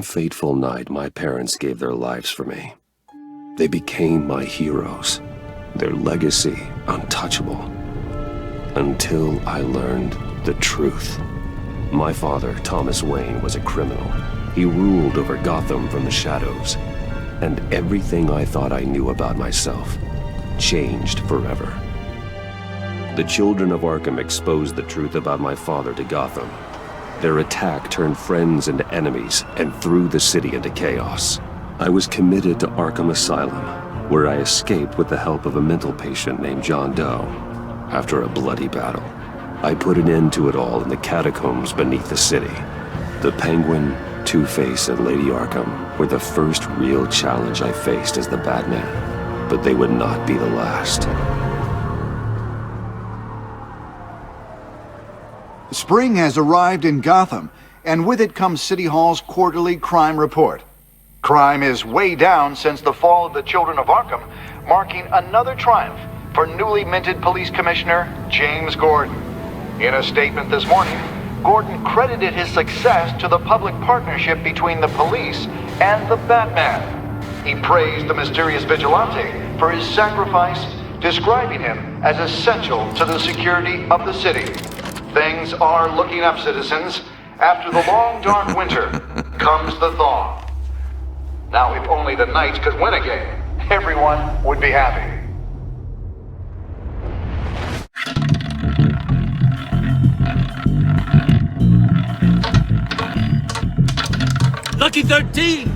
one fateful night, my parents gave their lives for me. They became my heroes, their legacy untouchable. Until I learned the truth. My father, Thomas Wayne, was a criminal. He ruled over Gotham from the shadows. And everything I thought I knew about myself changed forever. The children of Arkham exposed the truth about my father to Gotham. Their attack turned friends into enemies and threw the city into chaos. I was committed to Arkham Asylum, where I escaped with the help of a mental patient named John Doe. After a bloody battle, I put an end to it all in the catacombs beneath the city. The Penguin, Two-Face, and Lady Arkham were the first real challenge I faced as the Batman, but they would not be the last. Spring has arrived in Gotham, and with it comes City Hall's quarterly crime report. Crime is way down since the fall of the Children of Arkham, marking another triumph for newly minted Police Commissioner James Gordon. In a statement this morning, Gordon credited his success to the public partnership between the police and the Batman. He praised the mysterious vigilante for his sacrifice, describing him as essential to the security of the city. Things are looking up, citizens. After the long, dark winter comes the thaw. Now, if only the Knights could win again, everyone would be happy. Lucky 13!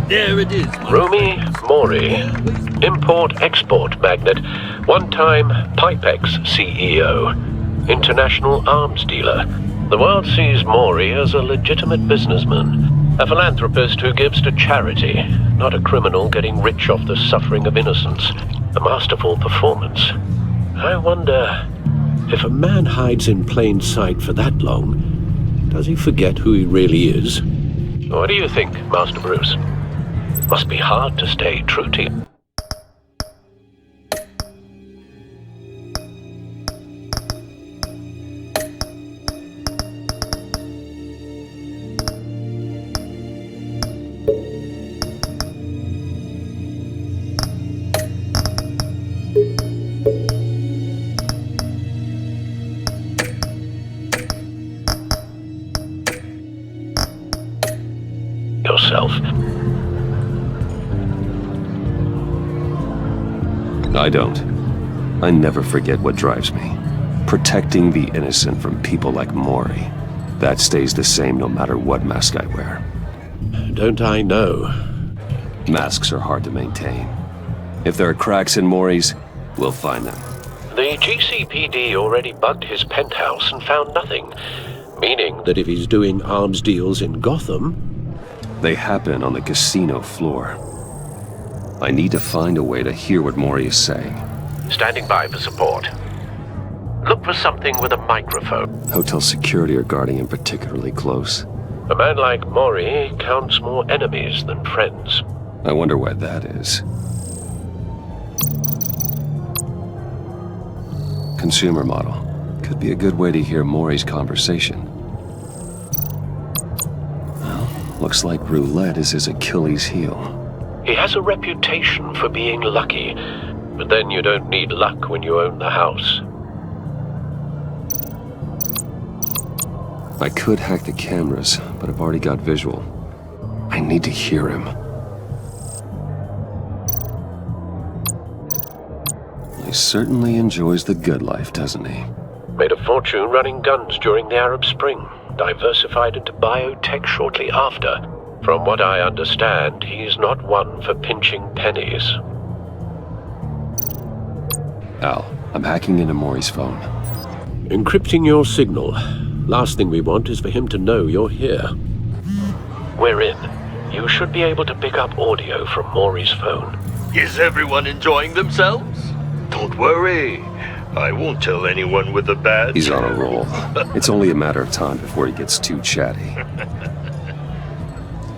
There it is. Rumi Mori, import-export magnate, one-time Pipex CEO, international arms dealer. The world sees Mori as a legitimate businessman, a philanthropist who gives to charity, not a criminal getting rich off the suffering of innocence. A masterful performance. I wonder, if a man hides in plain sight for that long, does he forget who he really is? What do you think, Master Bruce? Must be hard to stay true to you. Yourself. I don't. I never forget what drives me. Protecting the innocent from people like Mori. That stays the same no matter what mask I wear. Don't I know? Masks are hard to maintain. If there are cracks in Mori's, we'll find them. The GCPD already bugged his penthouse and found nothing. Meaning that if he's doing arms deals in Gotham... They happen on the casino floor. I need to find a way to hear what Mori is saying. Standing by for support. Look for something with a microphone. Hotel security are guarding him particularly close. A man like Mori counts more enemies than friends. I wonder why that is. Consumer model. Could be a good way to hear Mori's conversation. Well, looks like roulette is his Achilles heel. He has a reputation for being lucky, but then you don't need luck when you own the house. I could hack the cameras, but I've already got visual. I need to hear him. He certainly enjoys the good life, doesn't he? Made a fortune running guns during the Arab Spring, diversified into biotech shortly after. From what I understand, he's not one for pinching pennies. Al, I'm hacking into Mori's phone. Encrypting your signal. Last thing we want is for him to know you're here. We're in. You should be able to pick up audio from Mori's phone. Is everyone enjoying themselves? Don't worry. I won't tell anyone with a badge. He's on a roll. It's only a matter of time before he gets too chatty.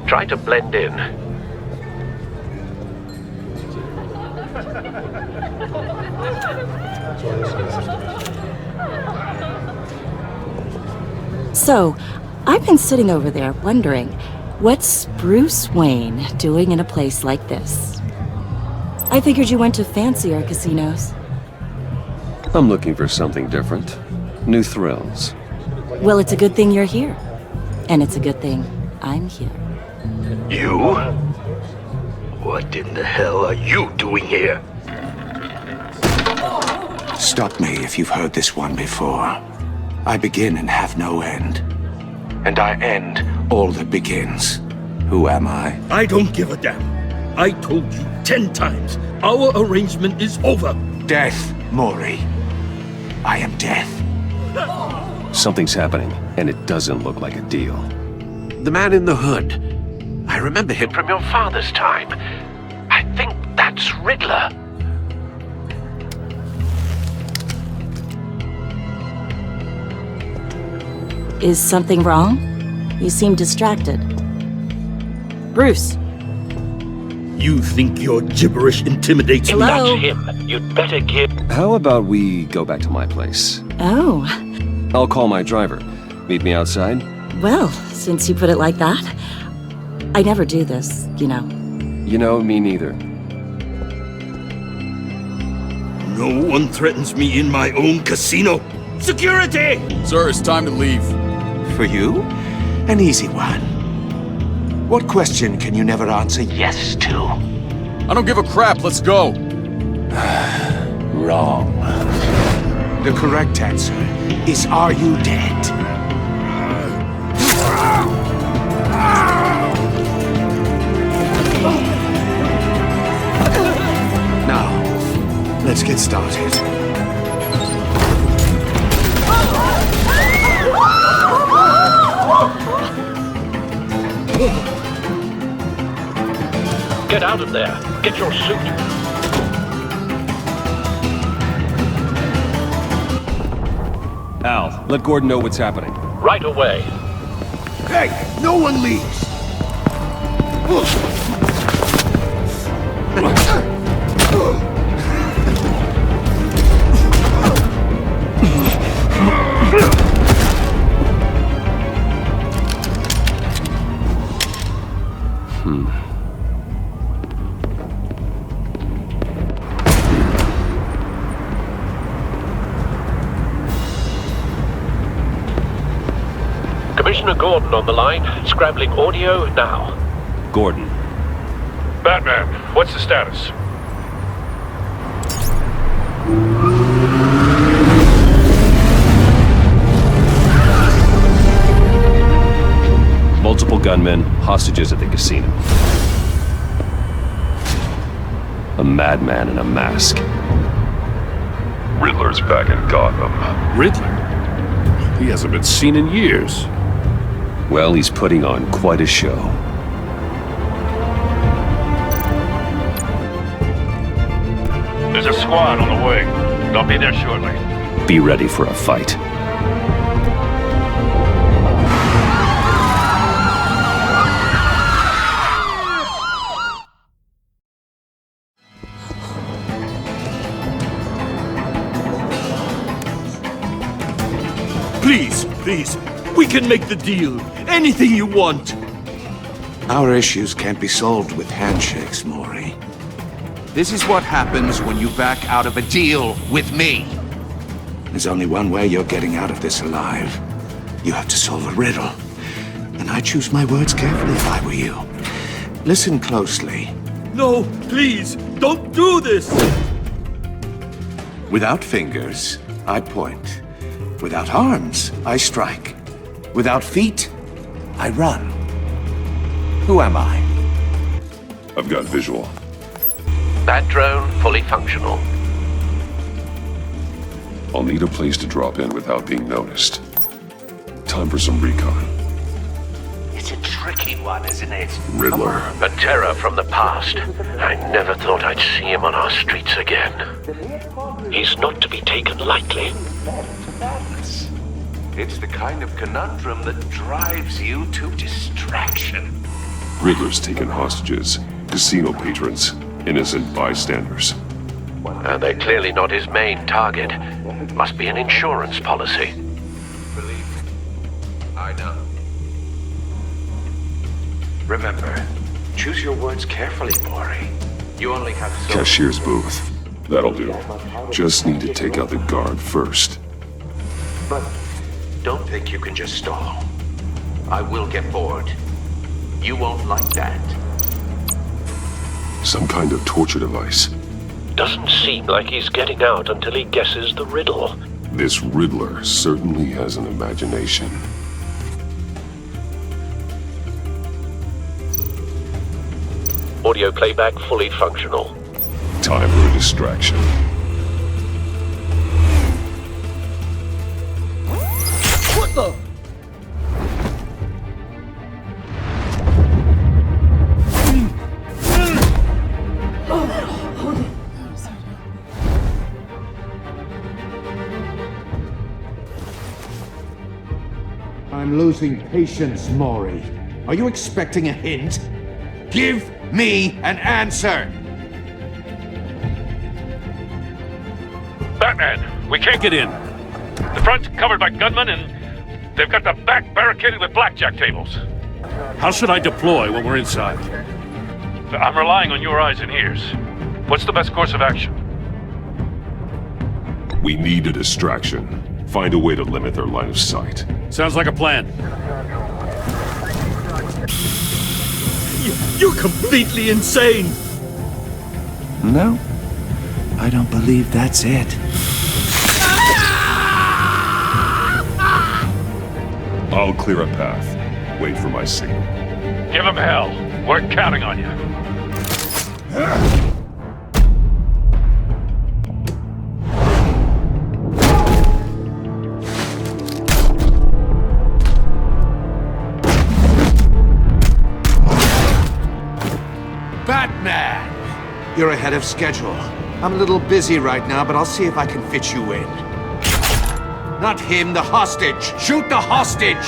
Try to blend in. So, I've been sitting over there wondering, What's Bruce Wayne doing in a place like this? I figured you went to fancier casinos. I'm looking for something different. New thrills. Well, it's a good thing you're here. And it's a good thing I'm here. You? What in the hell are you doing here? Stop me if you've heard this one before. I begin and have no end. And I end all that begins. Who am I? I don't give a damn. I told you 10 times. Our arrangement is over. Death, Maury. I am death. Something's happening, and it doesn't look like a deal. The man in the hood. I remember him from your father's time. I think that's Riddler. Is something wrong? You seem distracted. Bruce. You think your gibberish intimidates me? Hello? That's him. You'd better give... How about we go back to my place? Oh. I'll call my driver. Meet me outside? Well, since you put it like that. I never do this, you know. You know, me neither. No one threatens me in my own casino. Security! Sir, it's time to leave. For you? An easy one. What question can you never answer yes to? I don't give a crap, let's go. Wrong. The correct answer is, are you dead? Now, let's get started. Get out of there. Get your suit. Al, let Gordon know what's happening. Right away. Hey, no one leaves! Commissioner Gordon on the line, scrabbling audio now. Gordon. Batman, what's the status? Multiple gunmen, hostages at the casino. A madman in a mask. Riddler's back in Gotham. Riddler? He hasn't been seen in years. Well, he's putting on quite a show. There's a squad on the way. They'll be there shortly. Be ready for a fight. Please, we can make the deal. Anything you want. Our issues can't be solved with handshakes, Maury. This is what happens when you back out of a deal with me. There's only one way you're getting out of this alive. You have to solve a riddle. And I choose my words carefully if I were you. Listen closely. No, please, don't do this! Without fingers, I point. Without arms, I strike. Without feet, I run. Who am I? I've got visual. That drone fully functional. I'll need a place to drop in without being noticed. Time for some recon. It's a tricky one, isn't it? Riddler. A terror from the past. I never thought I'd see him on our streets again. He's not to be taken lightly. It's the kind of conundrum that drives you to distraction. Riddler's taken hostages, casino patrons, innocent bystanders. They're clearly not his main target. Must be an insurance policy. Believe me, I know. Remember, choose your words carefully, Mori. You only have so... Cashier's booth. That'll do. Just need to take out the guard first. But don't think you can just stall. I will get bored. You won't like that. Some kind of torture device. Doesn't seem like he's getting out until he guesses the riddle. This Riddler certainly has an imagination. Audio playback fully functional. Time for a distraction. What the? I'm losing patience, Mori. Are you expecting a hint? Give me an answer! Batman, we can't get in. The front's covered by gunmen, and they've got the back barricaded with blackjack tables. How should I deploy when we're inside? I'm relying on your eyes and ears. What's the best course of action? We need a distraction. Find a way to limit their line of sight. Sounds like a plan. You're completely insane! No, I don't believe that's it. I'll clear a path. Wait for my signal. Give him hell. We're counting on you. Batman! You're ahead of schedule. I'm a little busy right now, but I'll see if I can fit you in. Not him, the hostage! Shoot the hostage!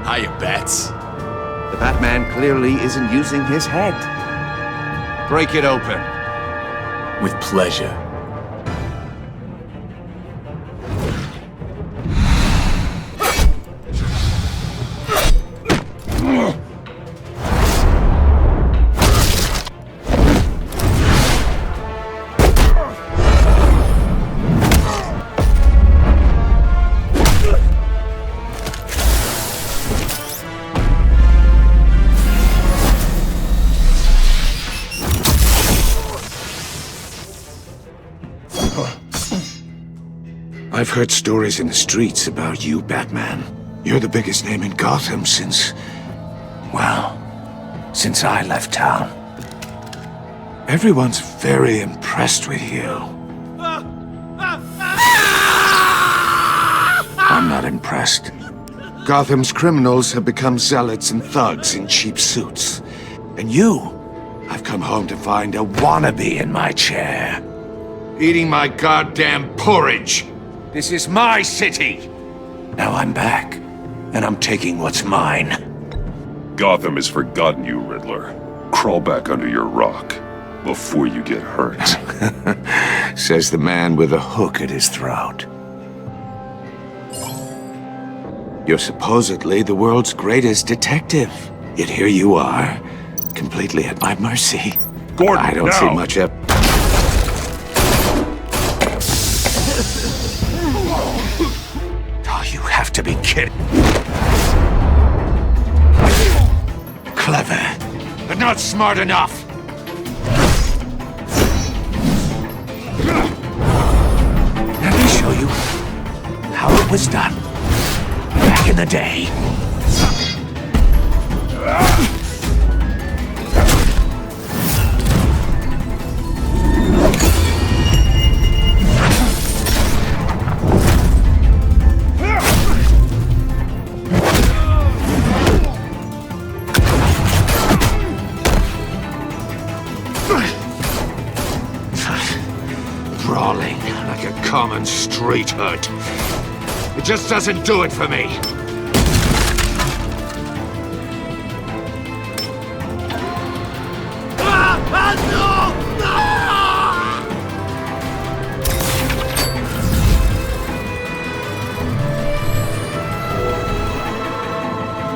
Hiya, Bats. The Batman clearly isn't using his head. Break it open. With pleasure. I've heard stories in the streets about you, Batman. You're the biggest name in Gotham since... well, since I left town. Everyone's very impressed with you. I'm not impressed. Gotham's criminals have become zealots and thugs in cheap suits. And you, I've come home to find a wannabe in my chair. Eating my goddamn porridge. This is my city! Now I'm back, and I'm taking what's mine. Gotham has forgotten you, Riddler. Crawl back under your rock before you get hurt. Says the man with a hook at his throat. You're supposedly the world's greatest detective. Yet here you are, completely at my mercy. Gordon, I don't now. see much of... Oh, you have to be kidding. Clever, but not smart enough. Let me show you how it was done back in the day. street hood. It just doesn't do it for me.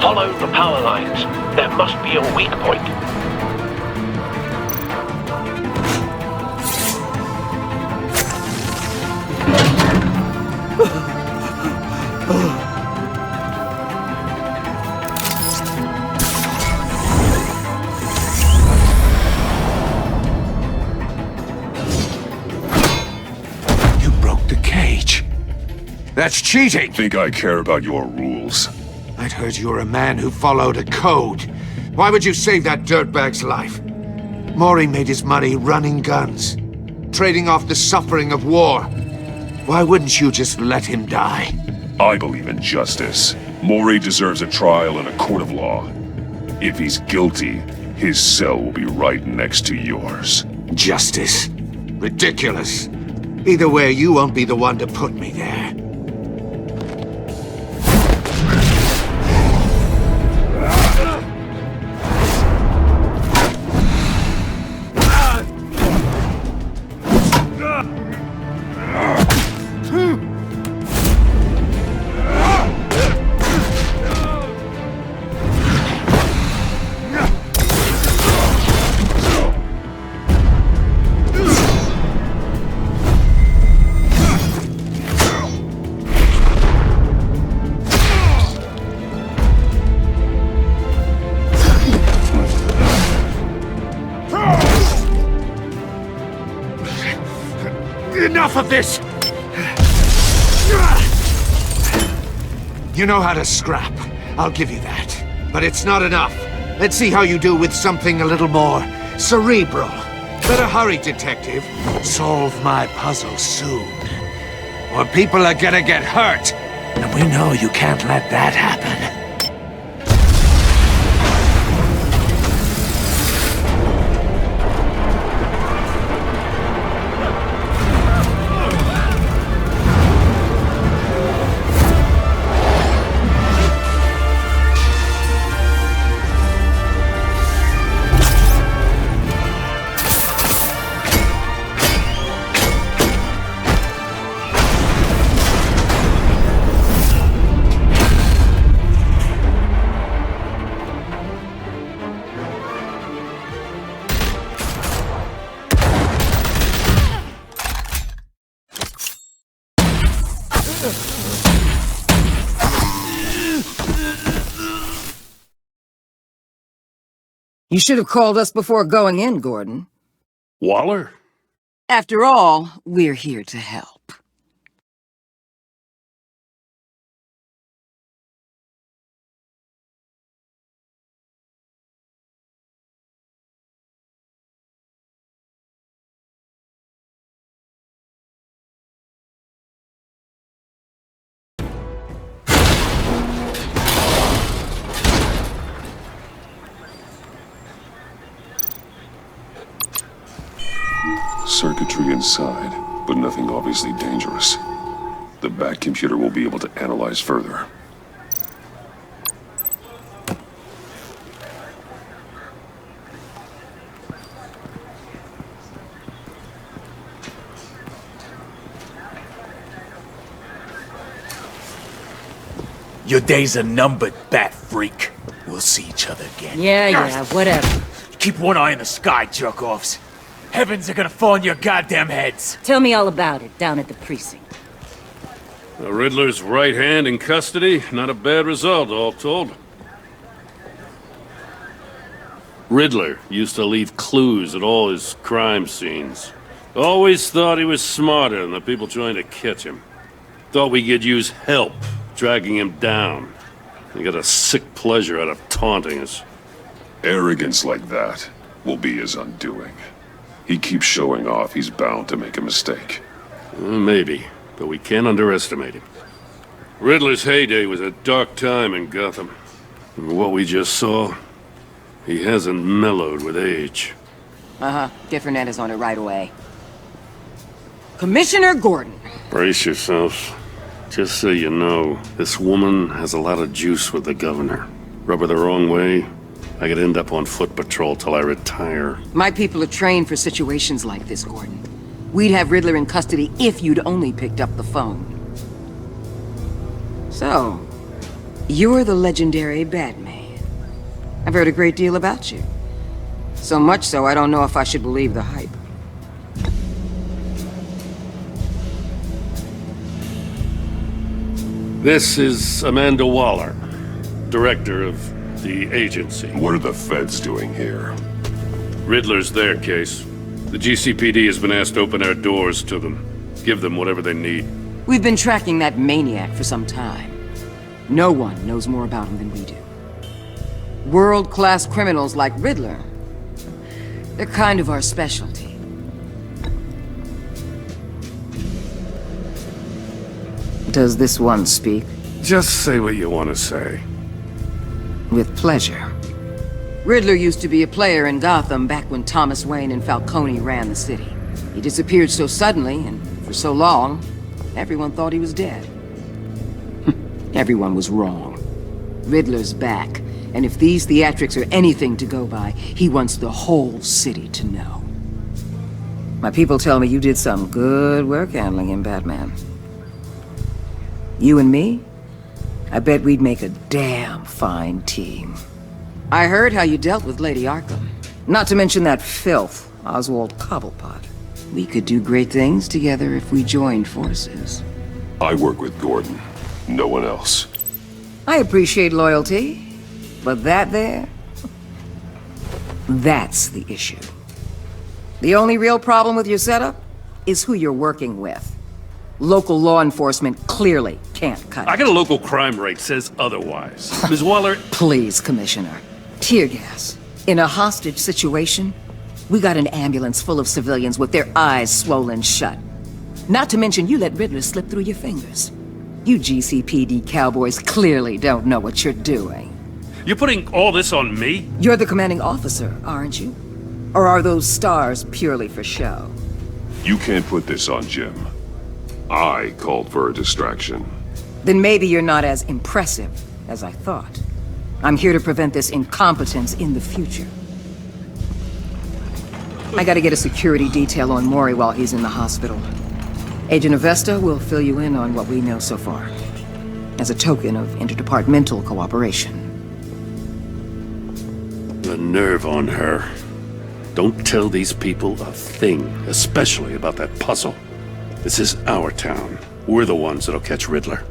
Follow the power lines. There must be a weak point. You broke the cage. That's cheating! Think I care about your rules? I'd heard you were a man who followed a code. Why would you save that dirtbag's life? Maury made his money running guns, trading off the suffering of war. Why wouldn't you just let him die? I believe in justice. Maury deserves a trial in a court of law. If he's guilty, his cell will be right next to yours. Justice? Ridiculous. Either way, you won't be the one to put me there. Enough of this! You know how to scrap. I'll give you that. But it's not enough. Let's see how you do with something a little more cerebral. Better hurry, detective. Solve my puzzle soon. Or people are gonna get hurt. And we know you can't let that happen. You should have called us before going in, Gordon. Waller? After all, we're here to help. Circuitry inside, but nothing obviously dangerous. The back computer will be able to analyze further. Your days are numbered, bat freak. We'll see each other again. Yeah, whatever. Keep one eye in the sky, jerk-offs. Heavens are gonna fall on your goddamn heads. Tell me all about it down at the precinct. The Riddler's right hand in custody. Not a bad result, all told. Riddler used to leave clues at all his crime scenes. Always thought he was smarter than the people trying to catch him. Thought we could use help dragging him down. He got a sick pleasure out of taunting us. Arrogance like that will be his undoing. He keeps showing off, he's bound to make a mistake. Maybe, but we can't underestimate him. Riddler's heyday was a dark time in Gotham. And what we just saw, he hasn't mellowed with age. Get Fernandez on it right away. Commissioner Gordon, Brace yourselves. Just so you know, this woman has a lot of juice with the governor. Rub her the wrong way, I could end up on foot patrol till I retire. My people are trained for situations like this, Gordon. We'd have Riddler in custody if you'd only picked up the phone. So, you're the legendary Batman. I've heard a great deal about you. So much so, I don't know if I should believe the hype. This is Amanda Waller, director of the agency. What are the feds doing here? Riddler's their case. The GCPD has been asked to open our doors to them. Give them whatever they need. We've been tracking that maniac for some time. No one knows more about him than we do. World-class criminals like Riddler, they're kind of our specialty. Does this one speak? Just say what you want to say. With pleasure. Riddler used to be a player in Gotham back when Thomas Wayne and Falcone ran the city. He disappeared so suddenly, and for so long, everyone thought he was dead. Everyone was wrong. Riddler's back, and if these theatrics are anything to go by, he wants the whole city to know. My people tell me you did some good work handling him, Batman. You and me? I bet we'd make a damn fine team. I heard how you dealt with Lady Arkham. Not to mention that filth, Oswald Cobblepot. We could do great things together if we joined forces. I work with Gordon. No one else. I appreciate loyalty, but that there... that's the issue. The only real problem with your setup is who you're working with. Local law enforcement clearly can't cut it. I got a local crime rate says otherwise. Ms. Waller... Please, Commissioner. Tear gas. In a hostage situation, we got an ambulance full of civilians with their eyes swollen shut. Not to mention you let Riddler slip through your fingers. You GCPD cowboys clearly don't know what you're doing. You're putting all this on me? You're the commanding officer, aren't you? Or are those stars purely for show? You can't put this on Jim. I called for a distraction. Then maybe you're not as impressive as I thought. I'm here to prevent this incompetence in the future. I gotta get a security detail on Mori while he's in the hospital. Agent Avesta will fill you in on what we know so far, as a token of interdepartmental cooperation. The nerve on her. Don't tell these people a thing, especially about that puzzle. This is our town. We're the ones that'll catch Riddler.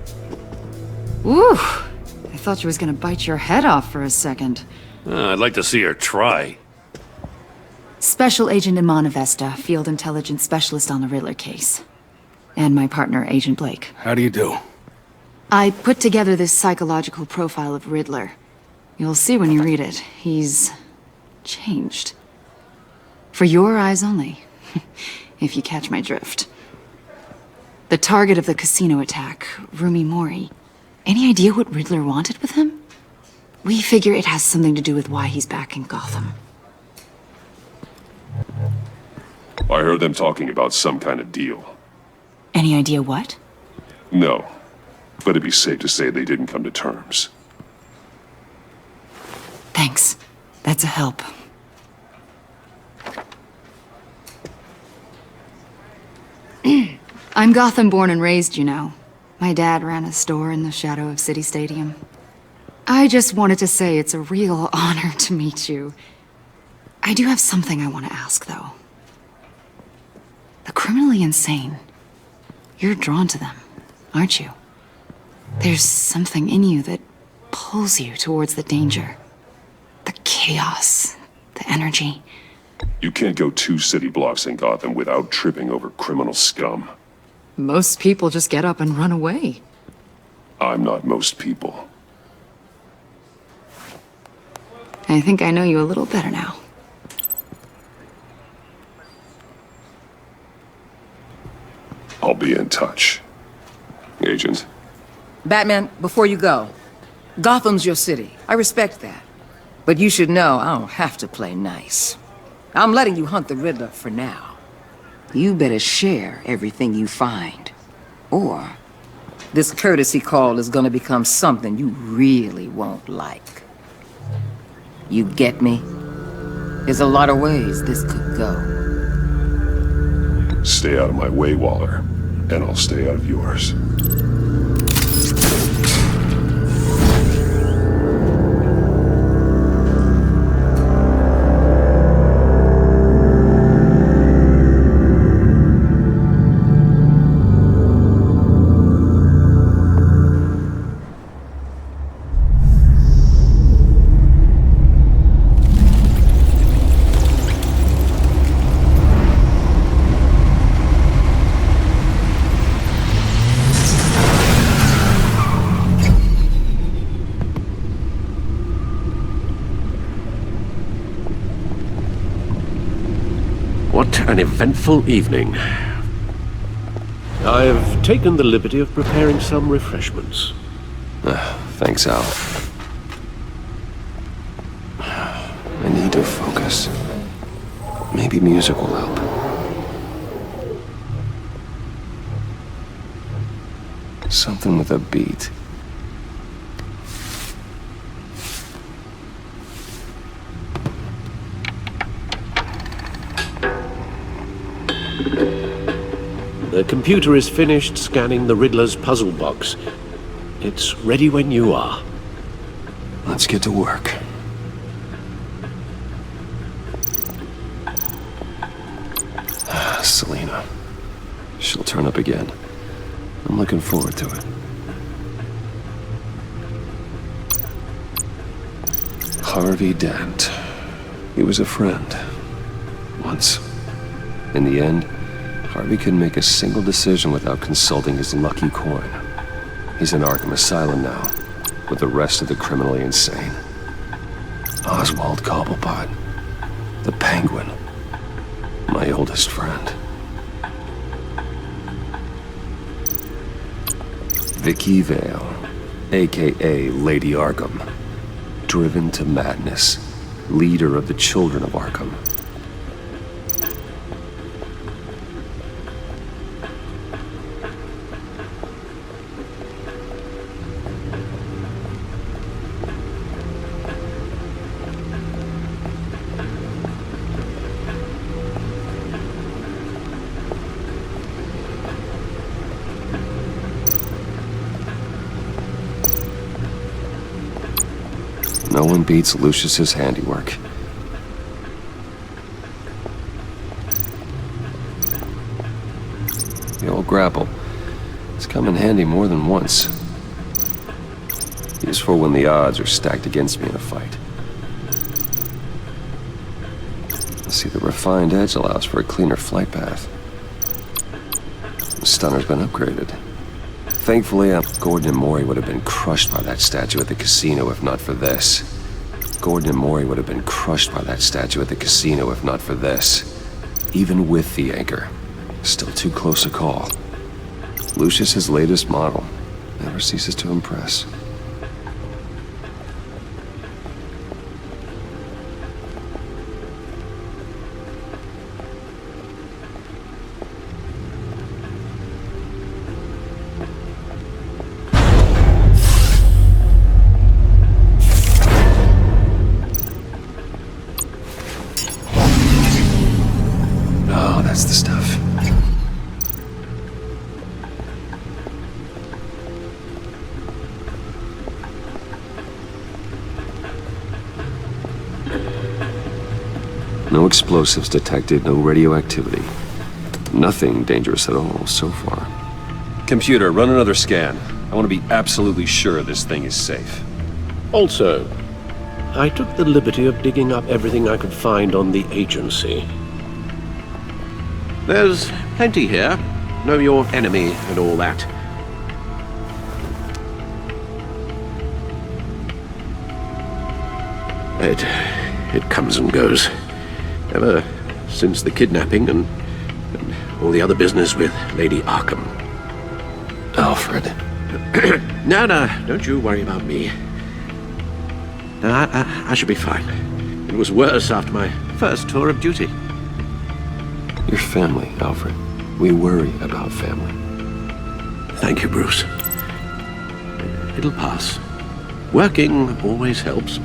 Ooh, I thought she was gonna bite your head off for a second. I'd like to see her try. Special Agent Iman Avesta, Field Intelligence Specialist on the Riddler case. And my partner, Agent Blake. How do you do? I put together this psychological profile of Riddler. You'll see when you read it. He's... changed. For your eyes only, if you catch my drift. The target of the casino attack, Rumi Mori. Any idea what Riddler wanted with him? We figure it has something to do with why he's back in Gotham. I heard them talking about some kind of deal. Any idea what? No, but it'd be safe to say they didn't come to terms. Thanks. That's a help. I'm Gotham born and raised, you know. My dad ran a store in the shadow of City Stadium. I just wanted to say it's a real honor to meet you. I do have something I want to ask, though. The criminally insane. You're drawn to them, aren't you? There's something in you that pulls you towards the danger. The chaos, the energy. You can't go 2 city blocks in Gotham without tripping over criminal scum. Most people just get up and run away. I'm not most people. I think I know you a little better now. I'll be in touch. Agent. Batman, before you go, Gotham's your city. I respect that. But you should know I don't have to play nice. I'm letting you hunt the Riddler for now. You better share everything you find. Or this courtesy call is gonna become something you really won't like. You get me? There's a lot of ways this could go. Stay out of my way, Waller, and I'll stay out of yours. What an eventful evening. I've taken the liberty of preparing some refreshments. Thanks, Al. I need to focus. Maybe music will help. Something with a beat. The computer is finished scanning the Riddler's puzzle box. It's ready when you are. Let's get to work. Selena. She'll turn up again. I'm looking forward to it. Harvey Dent. He was a friend. Once. In the end, Harvey couldn't make a single decision without consulting his lucky coin. He's in Arkham Asylum now, with the rest of the criminally insane. Oswald Cobblepot. The Penguin. My oldest friend. Vicky Vale, a.k.a. Lady Arkham. Driven to madness. Leader of the Children of Arkham. No one beats Lucius's handiwork. The old grapple. It's come in handy more than once. Useful when the odds are stacked against me in a fight. See, the refined edge allows for a cleaner flight path. The stunner's been upgraded. Thankfully, Gordon and Maury would have been crushed by that statue at the casino if not for this. Gordon and Maury would have been crushed by that statue at the casino if not for this. Even with the anchor. Still too close a call. Lucius's latest model never ceases to impress. That's the stuff. No explosives detected, no radioactivity. Nothing dangerous at all so far. Computer, run another scan. I want to be absolutely sure this thing is safe. Also, I took the liberty of digging up everything I could find on the agency. There's plenty here. Know your enemy and all that. It comes and goes. Ever since the kidnapping and all the other business with Lady Arkham. Alfred. No, don't you worry about me. No, I should be fine. It was worse after my first tour of duty. Your family, Alfred. We worry about family. Thank you, Bruce. It'll pass. Working always helps.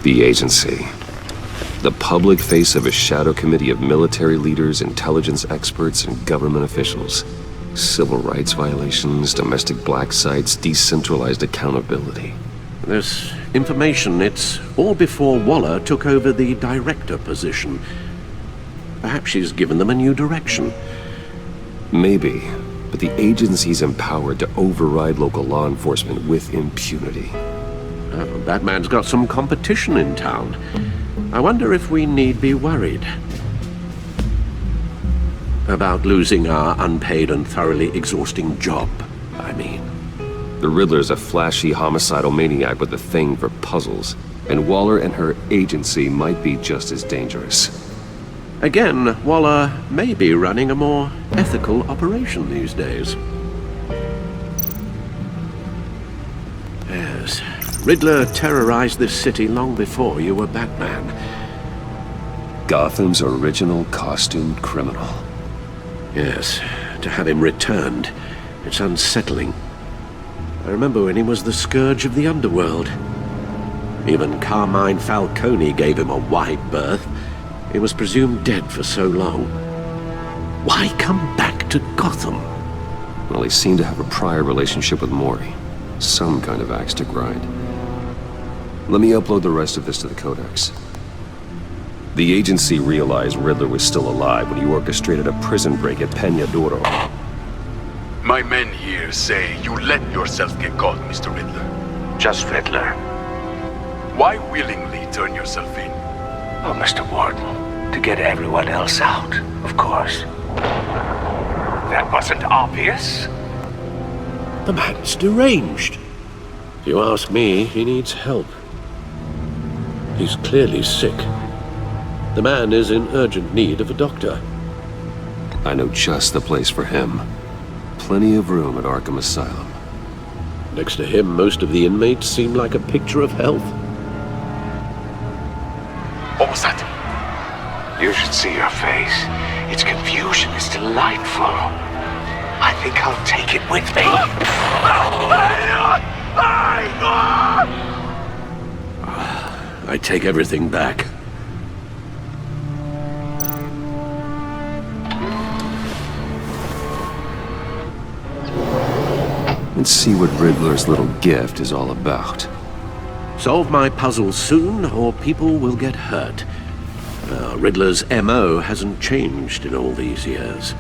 The agency. The public face of a shadow committee of military leaders, intelligence experts, and government officials. Civil rights violations, domestic black sites, decentralized accountability. This information, it's all before Waller took over the director position. Perhaps she's given them a new direction. Maybe, but the agency's empowered to override local law enforcement with impunity. Batman's got some competition in town. I wonder if we need be worried about losing our unpaid and thoroughly exhausting job, I mean. The Riddler's a flashy homicidal maniac with a thing for puzzles, and Waller and her agency might be just as dangerous. Again, Waller may be running a more ethical operation these days. Yes. Riddler terrorized this city long before you were Batman. Gotham's original costumed criminal. Yes, to have him returned, it's unsettling. I remember when he was the scourge of the underworld. Even Carmine Falcone gave him a wide berth. He was presumed dead for so long. Why come back to Gotham? Well, he seemed to have a prior relationship with Mori. Some kind of axe to grind. Let me upload the rest of this to the Codex. The agency realized Riddler was still alive when he orchestrated a prison break at Peña Duro. My men here say you let yourself get caught, Mr. Riddler. Just Riddler. Why willingly turn yourself in? Oh, Mr. Warden, to get everyone else out, of course. That wasn't obvious. The man's deranged. If you ask me, he needs help. He's clearly sick. The man is in urgent need of a doctor. I know just the place for him. Plenty of room at Arkham Asylum. Next to him, most of the inmates seem like a picture of health. What was that? You should see your face. Its confusion is delightful. I think I'll take it with me. I take everything back. Let's see what Riddler's little gift is all about. Solve my puzzle soon, or people will get hurt. Riddler's MO hasn't changed in all these years.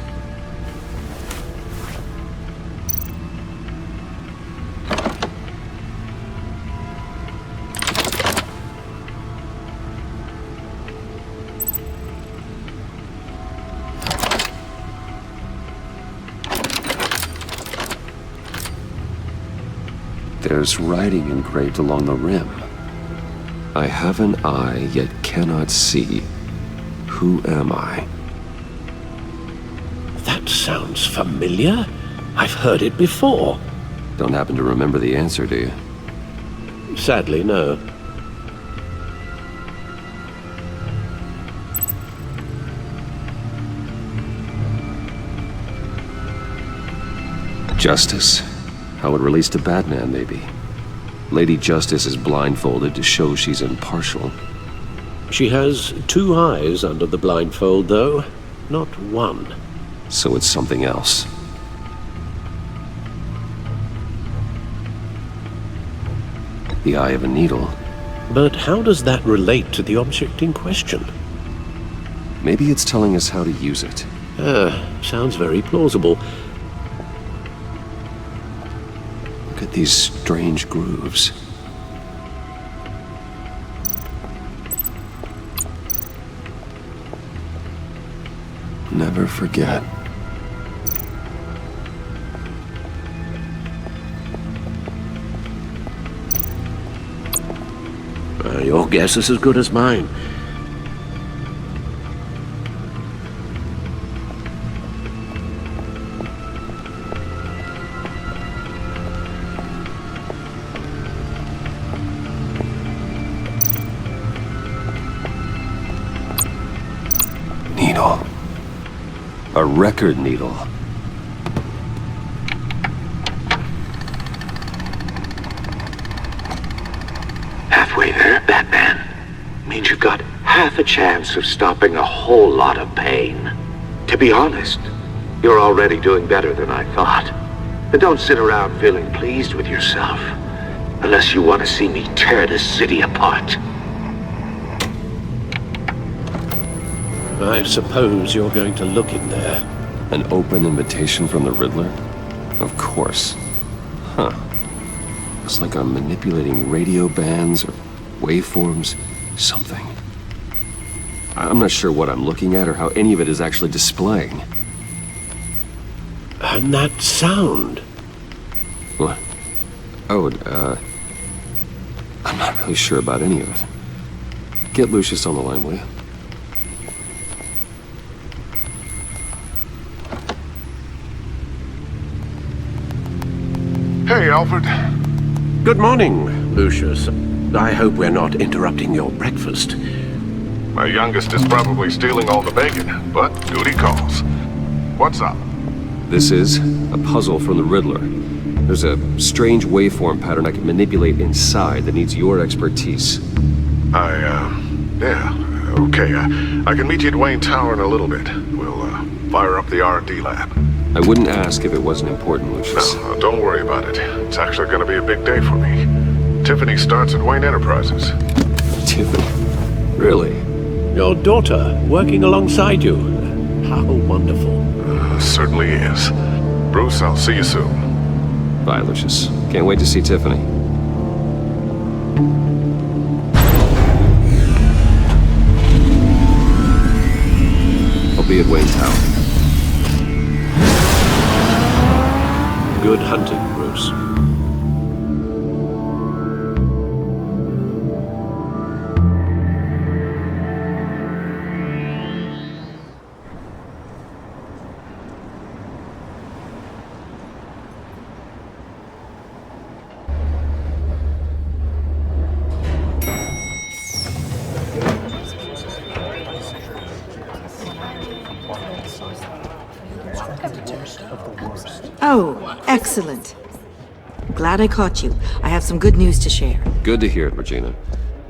There's writing engraved along the rim. I have an eye, yet cannot see. Who am I? That sounds familiar. I've heard it before. Don't happen to remember the answer, do you? Sadly, no. Justice? How it relates to Batman, maybe. Lady Justice is blindfolded to show she's impartial. She has 2 eyes under the blindfold, though, not 1. So it's something else. The eye of a needle. But how does that relate to the object in question? Maybe it's telling us how to use it. Sounds very plausible. Look at these strange grooves. Never forget. Your guess is as good as mine. Needle. A record needle. Halfway there, Batman. Means you've got half a chance of stopping a whole lot of pain. To be honest, you're already doing better than I thought. But don't sit around feeling pleased with yourself. Unless you want to see me tear this city apart. I suppose you're going to look in there. An open invitation from the Riddler? Of course. Huh. Looks like I'm manipulating radio bands or waveforms, something. I'm not sure what I'm looking at or how any of it is actually displaying. And that sound? What? Oh, I'm not really sure about any of it. Get Lucius on the line, will you? Hey, Alfred. Good morning, Lucius. I hope we're not interrupting your breakfast. My youngest is probably stealing all the bacon, but duty calls. What's up? This is a puzzle from the Riddler. There's a strange waveform pattern I can manipulate inside that needs your expertise. Yeah, okay. I can meet you at Wayne Tower in a little bit. We'll, fire up the R&D lab. I wouldn't ask if it wasn't important, Lucius. No, don't worry about it. It's actually gonna be a big day for me. Tiffany starts at Wayne Enterprises. Tiffany? Really? Your daughter, working alongside you. How wonderful. Certainly is. Bruce, I'll see you soon. Bye, Lucius. Can't wait to see Tiffany. I'll be at Wayne Tower. Good hunting, Bruce. Oh, excellent. Glad I caught you. I have some good news to share. Good to hear it, Regina.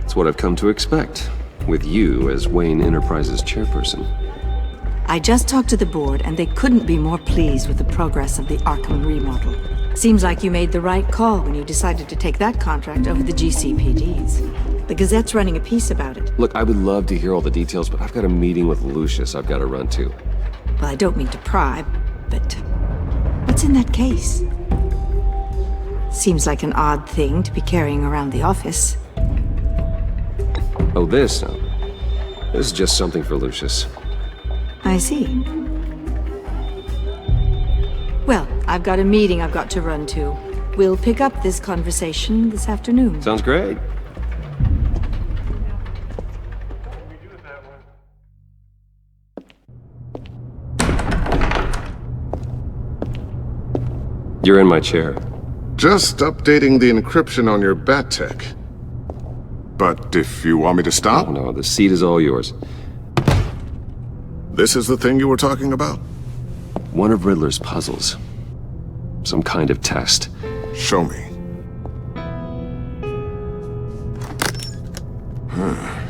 It's what I've come to expect, with you as Wayne Enterprises chairperson. I just talked to the board, and they couldn't be more pleased with the progress of the Arkham remodel. Seems like you made the right call when you decided to take that contract over the GCPD's. The Gazette's running a piece about it. Look, I would love to hear all the details, but I've got a meeting with Lucius I've got to run to. Well, I don't mean to pry, but what's in that case? Seems like an odd thing to be carrying around the office. Oh, this? No. This is just something for Lucius. I see. Well, I've got a meeting I've got to run to. We'll pick up this conversation this afternoon. Sounds great. You're in my chair. Just updating the encryption on your bat tech. But if you want me to stop? Oh, no, the seat is all yours. This is the thing you were talking about? One of Riddler's puzzles. Some kind of test. Show me.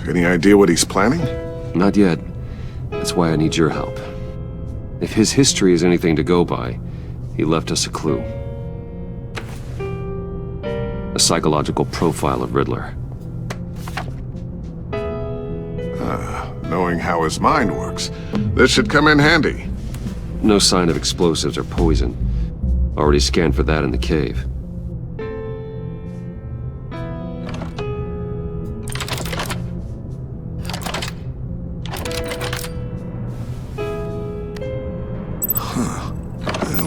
Any idea what he's planning? Not yet. That's why I need your help. If his history is anything to go by, he left us a clue. A psychological profile of Riddler. Knowing how his mind works, this should come in handy. No sign of explosives or poison. Already scanned for that in the cave.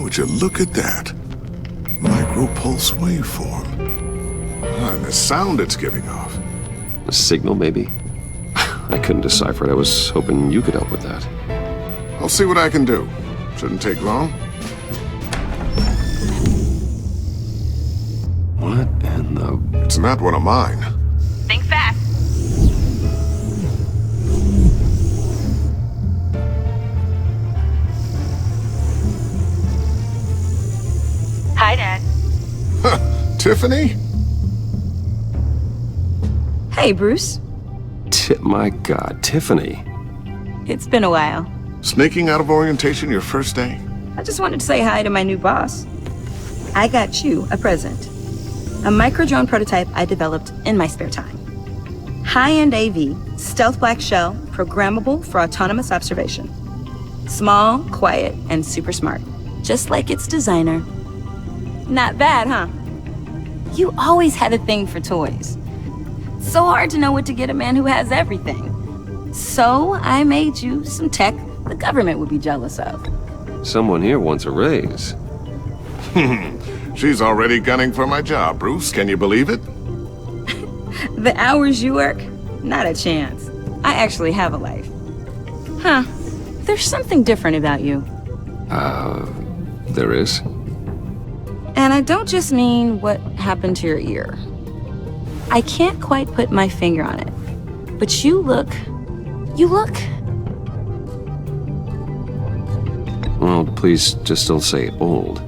Would you look at that? Micro-pulse waveform. And the sound it's giving off. A signal, maybe? I couldn't decipher it. I was hoping you could help with that. I'll see what I can do. Shouldn't take long. What in the... It's not one of mine. Think fast. Hi, Dad. Tiffany? Hey, Bruce. My God, Tiffany. It's been a while. Sneaking out of orientation your first day? I just wanted to say hi to my new boss. I got you a present. A micro-drone prototype I developed in my spare time. High-end AV, stealth black shell, programmable for autonomous observation. Small, quiet, and super smart. Just like its designer. Not bad, huh? You always had a thing for toys. So hard to know what to get a man who has everything. So I made you some tech the government would be jealous of. Someone here wants a raise. She's already gunning for my job, Bruce. Can you believe it? The hours you work? Not a chance. I actually have a life. Huh. There's something different about you. There is? And I don't just mean what happened to your ear. I can't quite put my finger on it. But you look... Well, please just don't say old.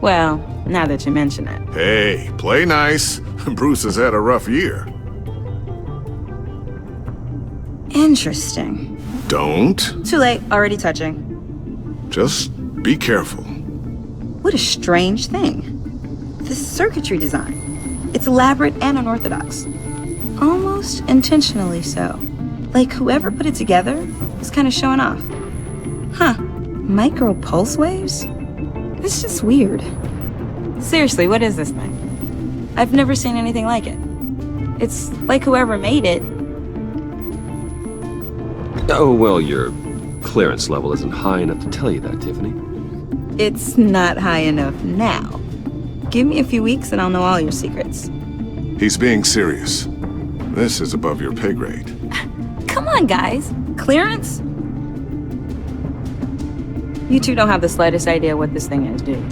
Well, now that you mention it. Hey, play nice. Bruce has had a rough year. Interesting. Don't. Too late, already touching. Just be careful. What a strange thing. The circuitry design. It's elaborate and unorthodox. Almost intentionally so. Like whoever put it together was kind of showing off. Huh. Micro pulse waves? It's just weird. Seriously, what is this thing? I've never seen anything like it. It's like whoever made it. Oh, well, your clearance level isn't high enough to tell you that, Tiffany. It's not high enough now. Give me a few weeks and I'll know all your secrets. He's being serious. This is above your pay grade. Come on, guys. Clearance? You two don't have the slightest idea what this thing is, do you?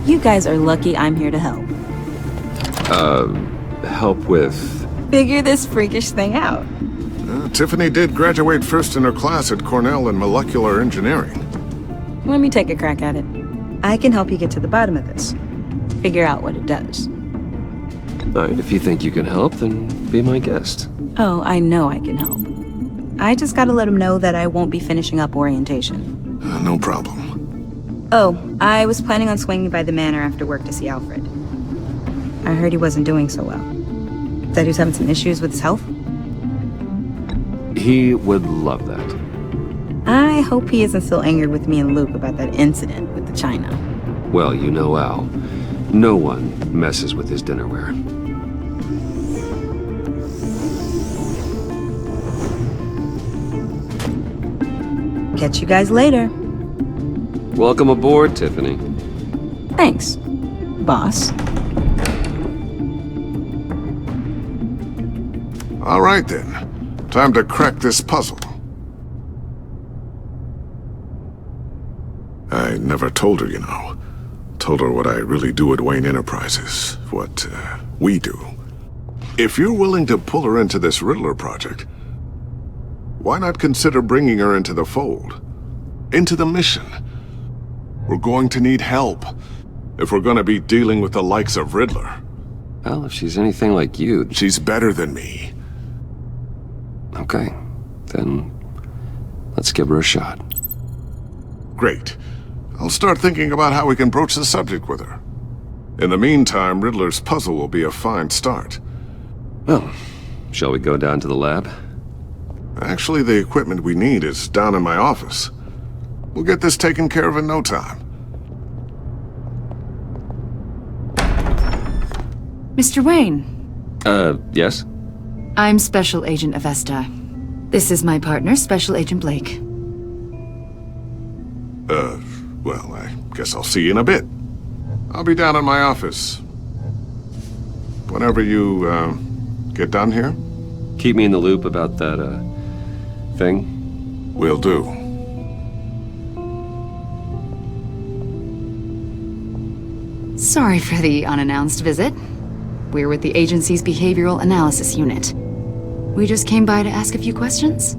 You guys are lucky I'm here to help. Help with... Figure this freakish thing out. Tiffany did graduate first in her class at Cornell in molecular engineering. Let me take a crack at it. I can help you get to the bottom of this. Figure out what it does. All right, if you think you can help, then be my guest. Oh, I know I can help. I just gotta let him know that I won't be finishing up orientation. No problem. Oh, I was planning on swinging by the manor after work to see Alfred. I heard he wasn't doing so well. That he was having some issues with his health? He would love that. I hope he isn't still angered with me and Luke about that incident with the china. Well, you know Al. No one messes with his dinnerware. Catch you guys later. Welcome aboard, Tiffany. Thanks, boss. All right, then. Time to crack this puzzle. I never told her, you know. Told her what I really do at Wayne Enterprises. What, we do. If you're willing to pull her into this Riddler project, why not consider bringing her into the fold? Into the mission? We're going to need help if we're gonna be dealing with the likes of Riddler. Well, if she's anything like you... She's better than me. Okay, then let's give her a shot. Great. I'll start thinking about how we can broach the subject with her. In the meantime, Riddler's puzzle will be a fine start. Well, shall we go down to the lab? Actually, the equipment we need is down in my office. We'll get this taken care of in no time. Mr. Wayne. Yes? I'm Special Agent Avesta. This is my partner, Special Agent Blake. Well, I guess I'll see you in a bit. I'll be down in my office. Whenever you, get done here? Keep me in the loop about that, thing? Will do. Sorry for the unannounced visit. We're with the agency's Behavioral Analysis Unit. We just came by to ask a few questions.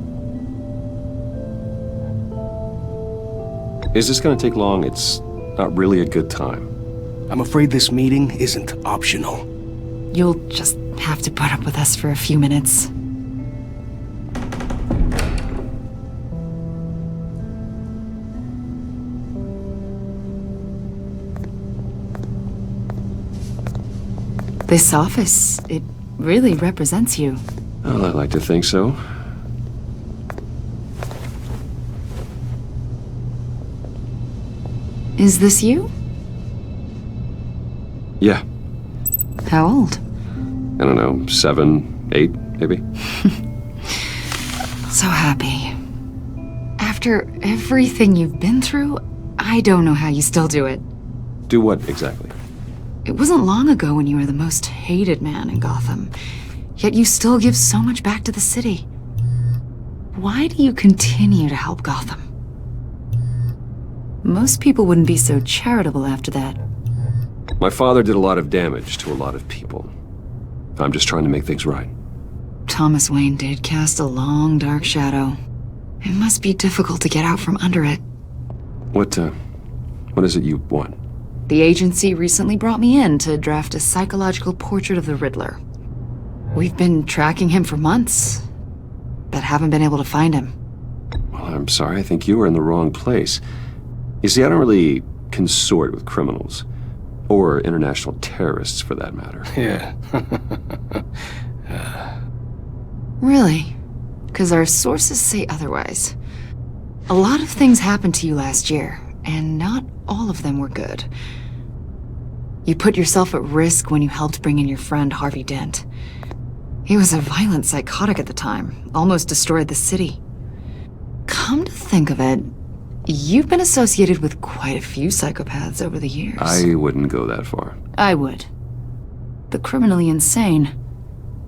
Is this gonna take long? It's not really a good time. I'm afraid this meeting isn't optional. You'll just have to put up with us for a few minutes. This office, it really represents you. Well, I'd like to think so. Is this you? Yeah. How old? I don't know, 7, 8, maybe? So happy. After everything you've been through, I don't know how you still do it. Do what, exactly? It wasn't long ago when you were the most hated man in Gotham, yet you still give so much back to the city. Why do you continue to help Gotham? Most people wouldn't be so charitable after that. My father did a lot of damage to a lot of people. I'm just trying to make things right. Thomas Wayne did cast a long, dark shadow. It must be difficult to get out from under it. What is it you want? The agency recently brought me in to draft a psychological portrait of the Riddler. We've been tracking him for months, but haven't been able to find him. Well, I'm sorry, I think you were in the wrong place. You see, I don't really consort with criminals. Or international terrorists, for that matter. Yeah. Really? Because our sources say otherwise. A lot of things happened to you last year, and not all of them were good. You put yourself at risk when you helped bring in your friend Harvey Dent. He was a violent psychotic at the time, almost destroyed the city. Come to think of it, you've been associated with quite a few psychopaths over the years. I wouldn't go that far. I would. The criminally insane.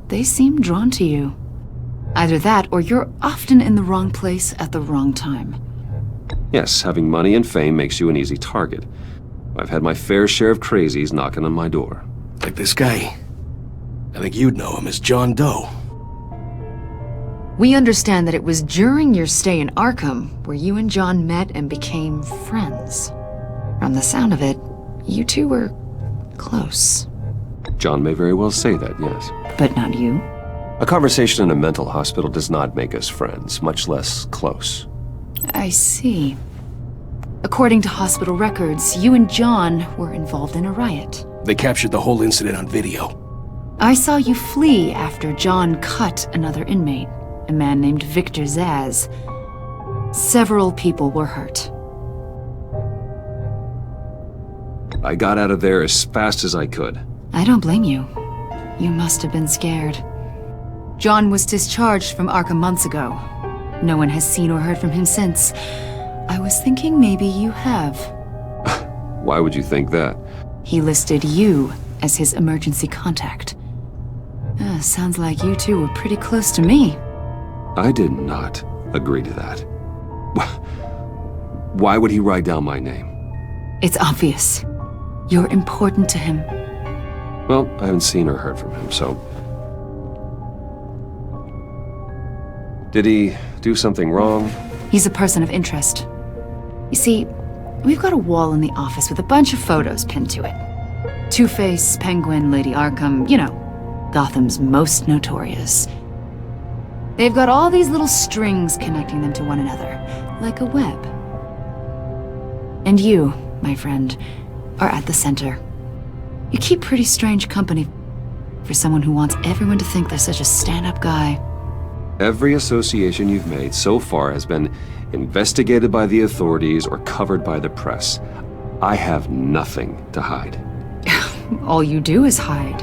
They seem drawn to you. Either that, or you're often in the wrong place at the wrong time. Yes, having money and fame makes you an easy target. I've had my fair share of crazies knocking on my door. Like this guy. I think you'd know him as John Doe. We understand that it was during your stay in Arkham where you and John met and became friends. From the sound of it, you two were close. John may very well say that, yes. But not you? A conversation in a mental hospital does not make us friends, much less close. I see. According to hospital records, you and John were involved in a riot. They captured the whole incident on video. I saw you flee after John cut another inmate, a man named Victor Zaz. Several people were hurt. I got out of there as fast as I could. I don't blame you. You must have been scared. John was discharged from Arkham months ago. No one has seen or heard from him since. I was thinking maybe you have. Why would you think that? He listed you as his emergency contact. Sounds like you two were pretty close to me. I did not agree to that. Why would he write down my name? It's obvious. You're important to him. Well, I haven't seen or heard from him, so... Did he do something wrong? He's a person of interest. You see, We've got a wall in the office with a bunch of photos pinned to it. Two-Face, Penguin, Lady Arkham, you know, Gotham's most notorious. They've got all these little strings connecting them to one another, like a web. And you, my friend, are at the center. You keep pretty strange company for someone who wants everyone to think they're such a stand-up guy. Every association you've made so far has been investigated by the authorities or covered by the press. I have nothing to hide. All you do is hide.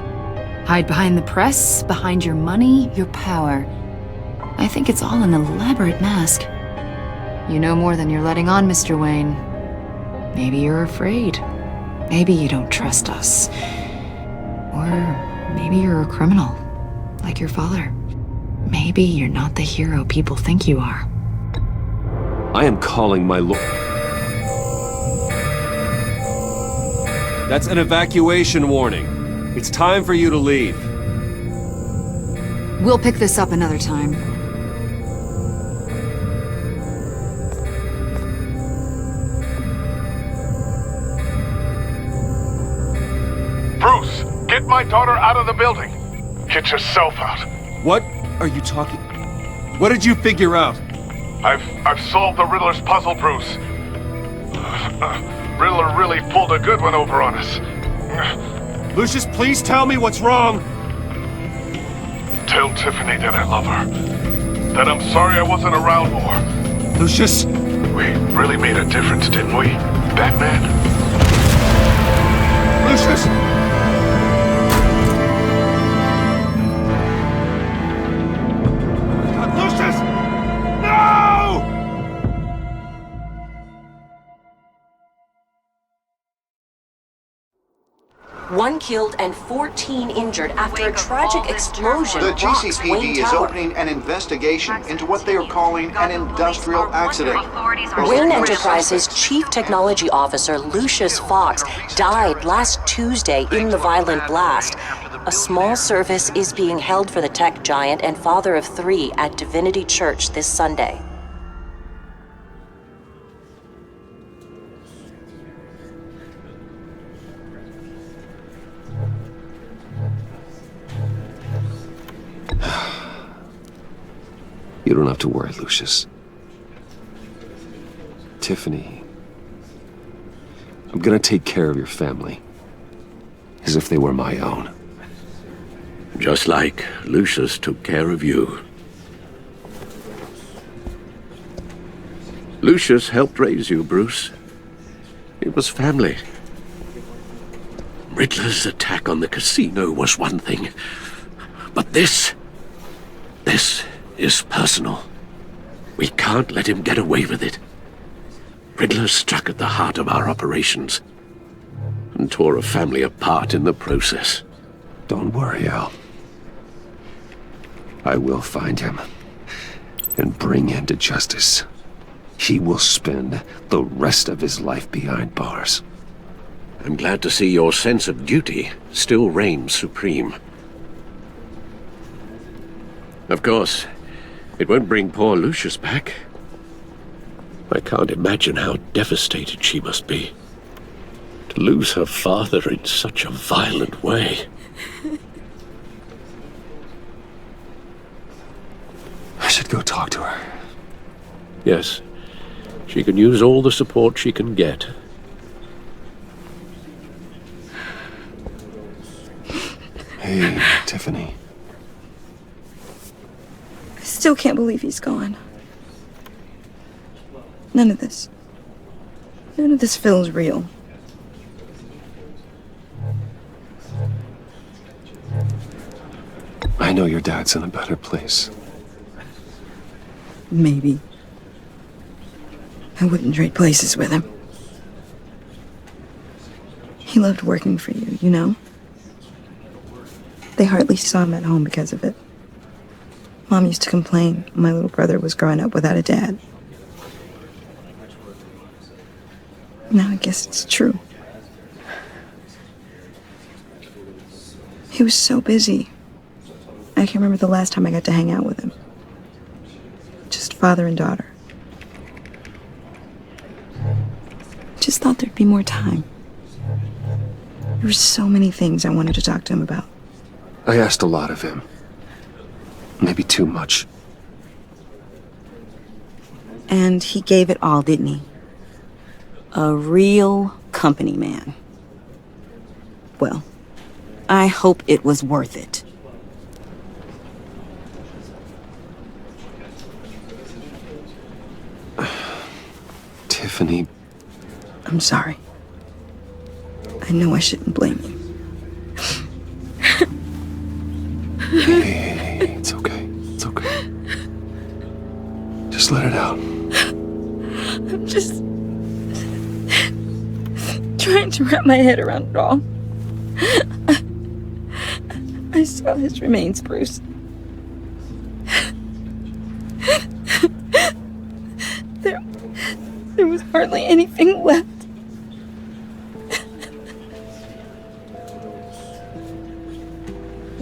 Hide behind the press, behind your money, your power. I think it's all an elaborate mask. You know more than you're letting on, Mr. Wayne. Maybe you're afraid. Maybe you don't trust us. Or maybe you're a criminal, like your father. Maybe you're not the hero people think you are. I am calling my lord. That's an evacuation warning. It's time for you to leave. We'll pick this up another time. Bruce, get my daughter out of the building. Get yourself out. What are you talking? What did you figure out? I've solved the Riddler's puzzle, Bruce. Riddler really pulled a good one over on us. Lucius, please tell me what's wrong. Tell Tiffany that I love her. That I'm sorry I wasn't around more. Lucius! We really made a difference, didn't we, Batman? Lucius! One killed and 14 injured after a tragic explosion. The rocks GCPD Wayne is Tower. opening an investigation into what they are calling an industrial accident. Wayne Enterprises' Chief Technology Officer Lucius Fox died last Tuesday in the violent blast. A small service is being held for the tech giant and father of 3 at Divinity Church this Sunday. You don't have to worry, Lucius. Tiffany, I'm gonna take care of your family. As if they were my own. Just like Lucius took care of you. Lucius helped raise you, Bruce. It was family. Riddler's attack on the casino was one thing. But this is personal. We can't let him get away with it. Riddler struck at the heart of our operations and tore a family apart in the process. Don't worry, Al. I will find him and bring him to justice. He will spend the rest of his life behind bars. I'm glad to see your sense of duty still reigns supreme. Of course, it won't bring poor Lucius back. I can't imagine how devastated she must be. To lose her father in such a violent way. I should go talk to her. Yes, she can use all the support she can get. Hey, Tiffany. I still can't believe he's gone. None of this feels real. I know your dad's in a better place. Maybe. I wouldn't trade places with him. He loved working for you, you know? They hardly saw him at home because of it. Mom used to complain my little brother was growing up without a dad. Now I guess it's true. He was so busy. I can't remember the last time I got to hang out with him. Just father and daughter. Just just thought there'd be more time. There were so many things I wanted to talk to him about. I asked a lot of him. Maybe too much. And he gave it all, didn't he? A real company man. Well, I hope it was worth it. Tiffany. I'm sorry. I know I shouldn't blame you. Hey, it's okay. It's okay. Just let it out. I'm just trying to wrap my head around it all. I saw his remains, Bruce. There was hardly anything left.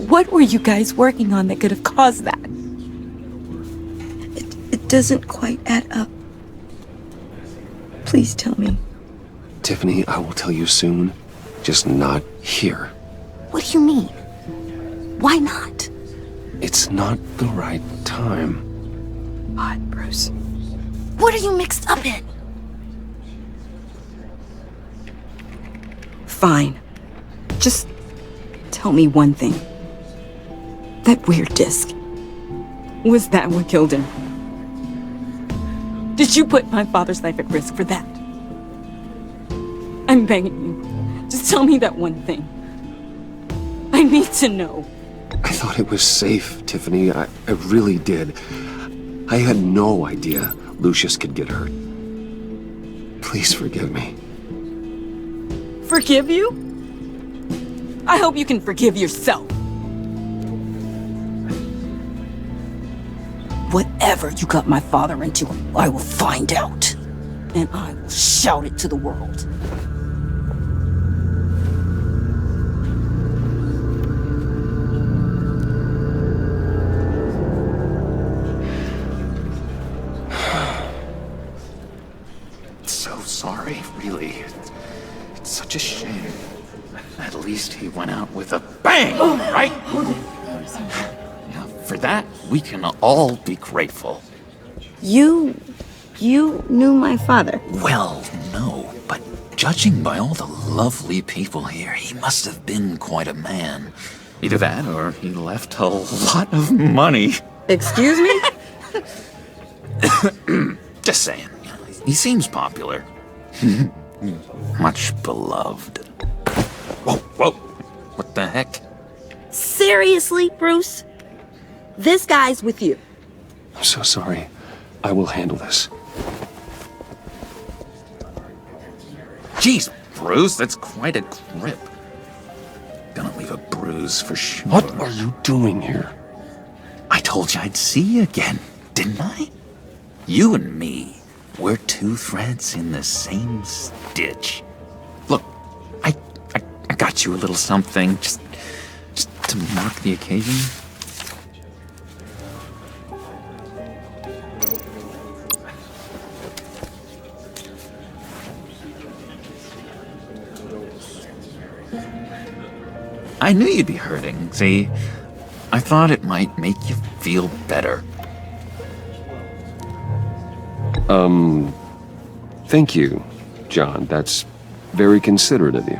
What were you guys working on that could have caused that? It doesn't quite add up. Please tell me. Tiffany, I will tell you soon. Just not here. What do you mean? Why not? It's not the right time. God, Bruce. What are you mixed up in? Fine. Just tell me one thing. That weird disc. Was that what killed him? Did you put my father's life at risk for that? I'm begging you. Just tell me that one thing. I need to know. I thought it was safe, Tiffany. I really did. I had no idea Lucius could get hurt. Please forgive me. Forgive you? I hope you can forgive yourself. Whatever you got my father into, I will find out. And I will shout it to the world. So sorry, really. It's such a shame. At least he went out with a bang, right? Now, for that, we can all be grateful. You knew my father? Well, no, but judging by all the lovely people here, he must have been quite a man. Either that, or he left a lot of money. Excuse me? Just saying. He seems popular. Much beloved. Whoa, whoa. What the heck? Seriously, Bruce? This guy's with you. I'm so sorry. I will handle this. Jeez, Bruce, that's quite a grip. Gonna leave a bruise for sure. What are you doing here? I told you I'd see you again, didn't I? You and me, we're two threads in the same stitch. Look, I got you a little something, just to mark the occasion. I knew you'd be hurting, see? I thought it might make you feel better. Thank you, John. That's very considerate of you.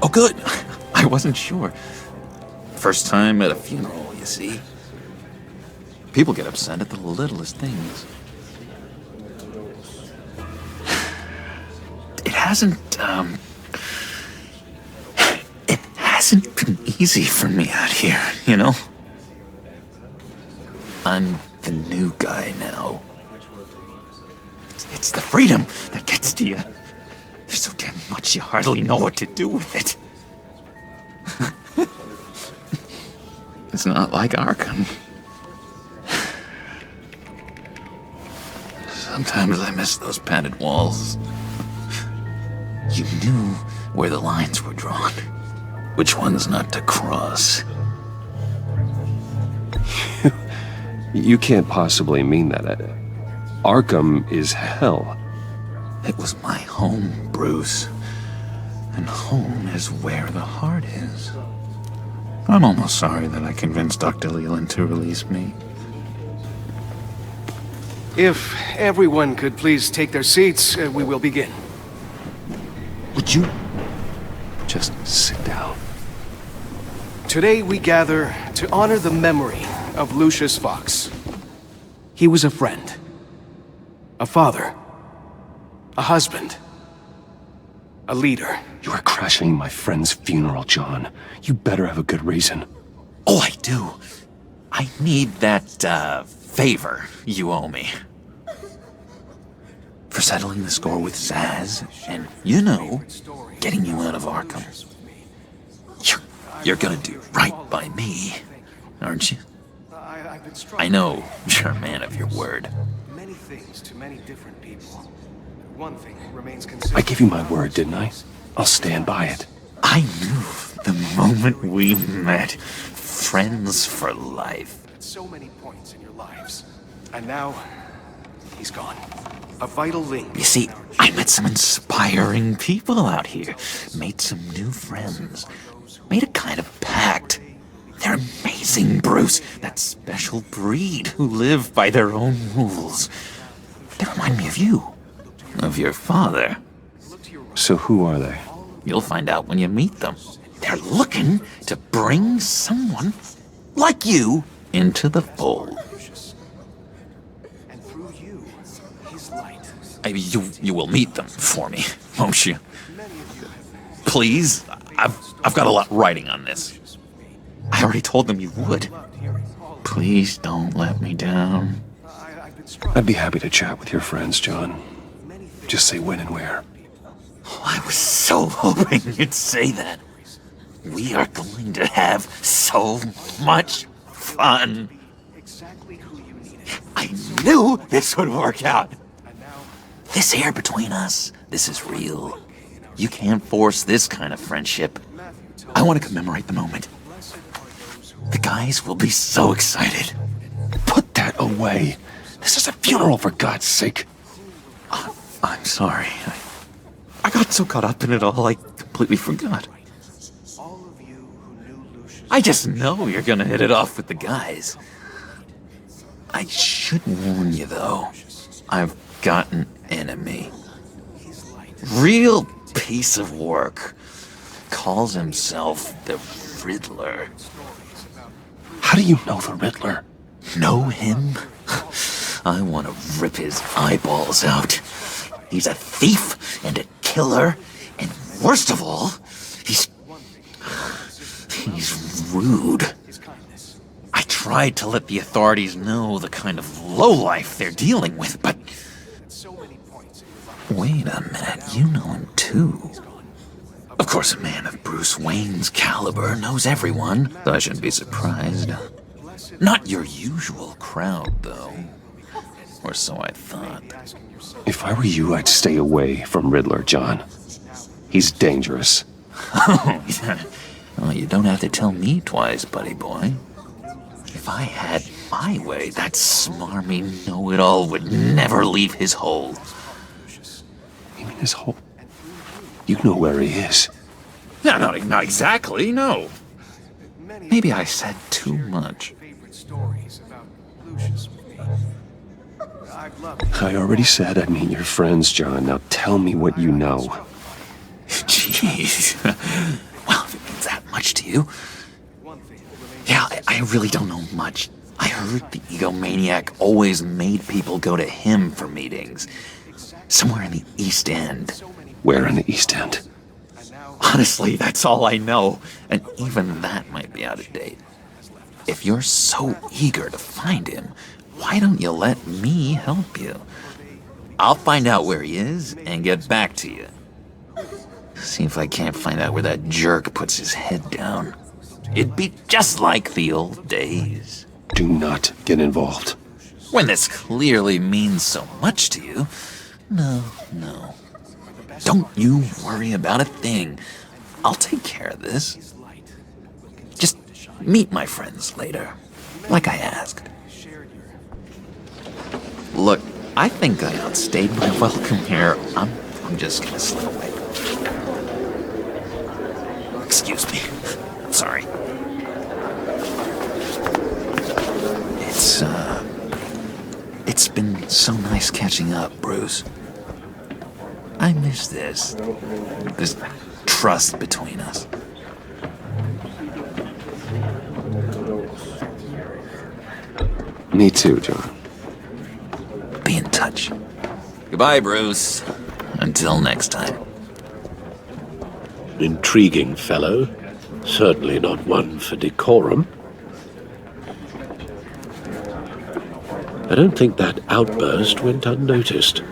Oh, good. I wasn't sure. First time at a funeral, you see? People get upset at the littlest things. It hasn't been easy for me out here, you know? I'm the new guy now. It's the freedom that gets to you. There's so damn much you hardly know what to do with it. It's not like Arkham. Sometimes I miss those padded walls. You knew where the lines were drawn. Which ones not to cross. You can't possibly mean that. Arkham is hell. It was my home, Bruce. And home is where the heart is. I'm almost sorry that I convinced Dr. Leland to release me. If everyone could please take their seats, we will begin. Would you Just sit down. Today we gather to honor the memory of Lucius Fox. He was a friend, a father, a husband, a leader. You are crashing my friend's funeral, John. You better have a good reason. Oh, I do. I need that, favor you owe me. For settling the score with Zaz, and, you know, getting you out of Arkham. You're gonna do right by me, aren't you? I know you're a man of your word. Many things to many different people. One thing remains consistent. I gave you my word, didn't I? I'll stand by it. I knew the moment we met. Friends for life. At so many points in your lives. And now, he's gone. A vital link. You see, I met some inspiring people out here. Made some new friends. Made a kind of pact. They're amazing, Bruce. That special breed who live by their own rules. They remind me of you. Of your father. So who are they? You'll find out when you meet them. They're looking to bring someone like you into the fold. And through you, his light. You will meet them for me, won't you? Please? I've got a lot writing on this. I already told them you would. Please don't let me down. I'd be happy to chat with your friends, John. Just say when and where. Oh, I was so hoping you'd say that. We are going to have so much fun. I knew this would work out. This air between us, this is real. You can't force this kind of friendship. I want to commemorate the moment. The guys will be so excited. Put that away. This is a funeral, for God's sake. I'm sorry. I got so caught up in it all, I completely forgot. I just know you're gonna hit it off with the guys. I should warn you, though. I've got an enemy. Real piece of work. Calls himself the Riddler. How do you know the Riddler? Know him? I want to rip his eyeballs out. He's a thief and a killer, and worst of all, he's rude. I tried to let the authorities know the kind of lowlife they're dealing with, but... Wait a minute, you know him too. Of course, a man of Bruce Wayne's caliber knows everyone, so I shouldn't be surprised. Not your usual crowd, though. Or so I thought. If I were you, I'd stay away from Riddler, John. He's dangerous. Oh, yeah. Well, you don't have to tell me twice, buddy boy. If I had my way, that smarmy know-it-all would never leave his hole. You mean his hole? You know where he is. No, not exactly, no. Maybe I said too much. I already said I'd meet your friends, John. Now tell me what you know. Jeez. Well, if it means that much to you. Yeah, I really don't know much. I heard the egomaniac always made people go to him for meetings. Somewhere in the East End. Where in the East End? Honestly, that's all I know. And even that might be out of date. If you're so eager to find him, why don't you let me help you? I'll find out where he is and get back to you. See if I can't find out where that jerk puts his head down. It'd be just like the old days. Do not get involved. When this clearly means so much to you. No. Don't you worry about a thing. I'll take care of this. Just meet my friends later, like I asked. Look, I think I outstayed my welcome here. I'm just gonna slip away. Excuse me. Sorry. It's been so nice catching up, Bruce. I miss this trust between us. Me too, John. Be in touch. Goodbye, Bruce. Until next time. Intriguing fellow. Certainly not one for decorum. I don't think that outburst went unnoticed.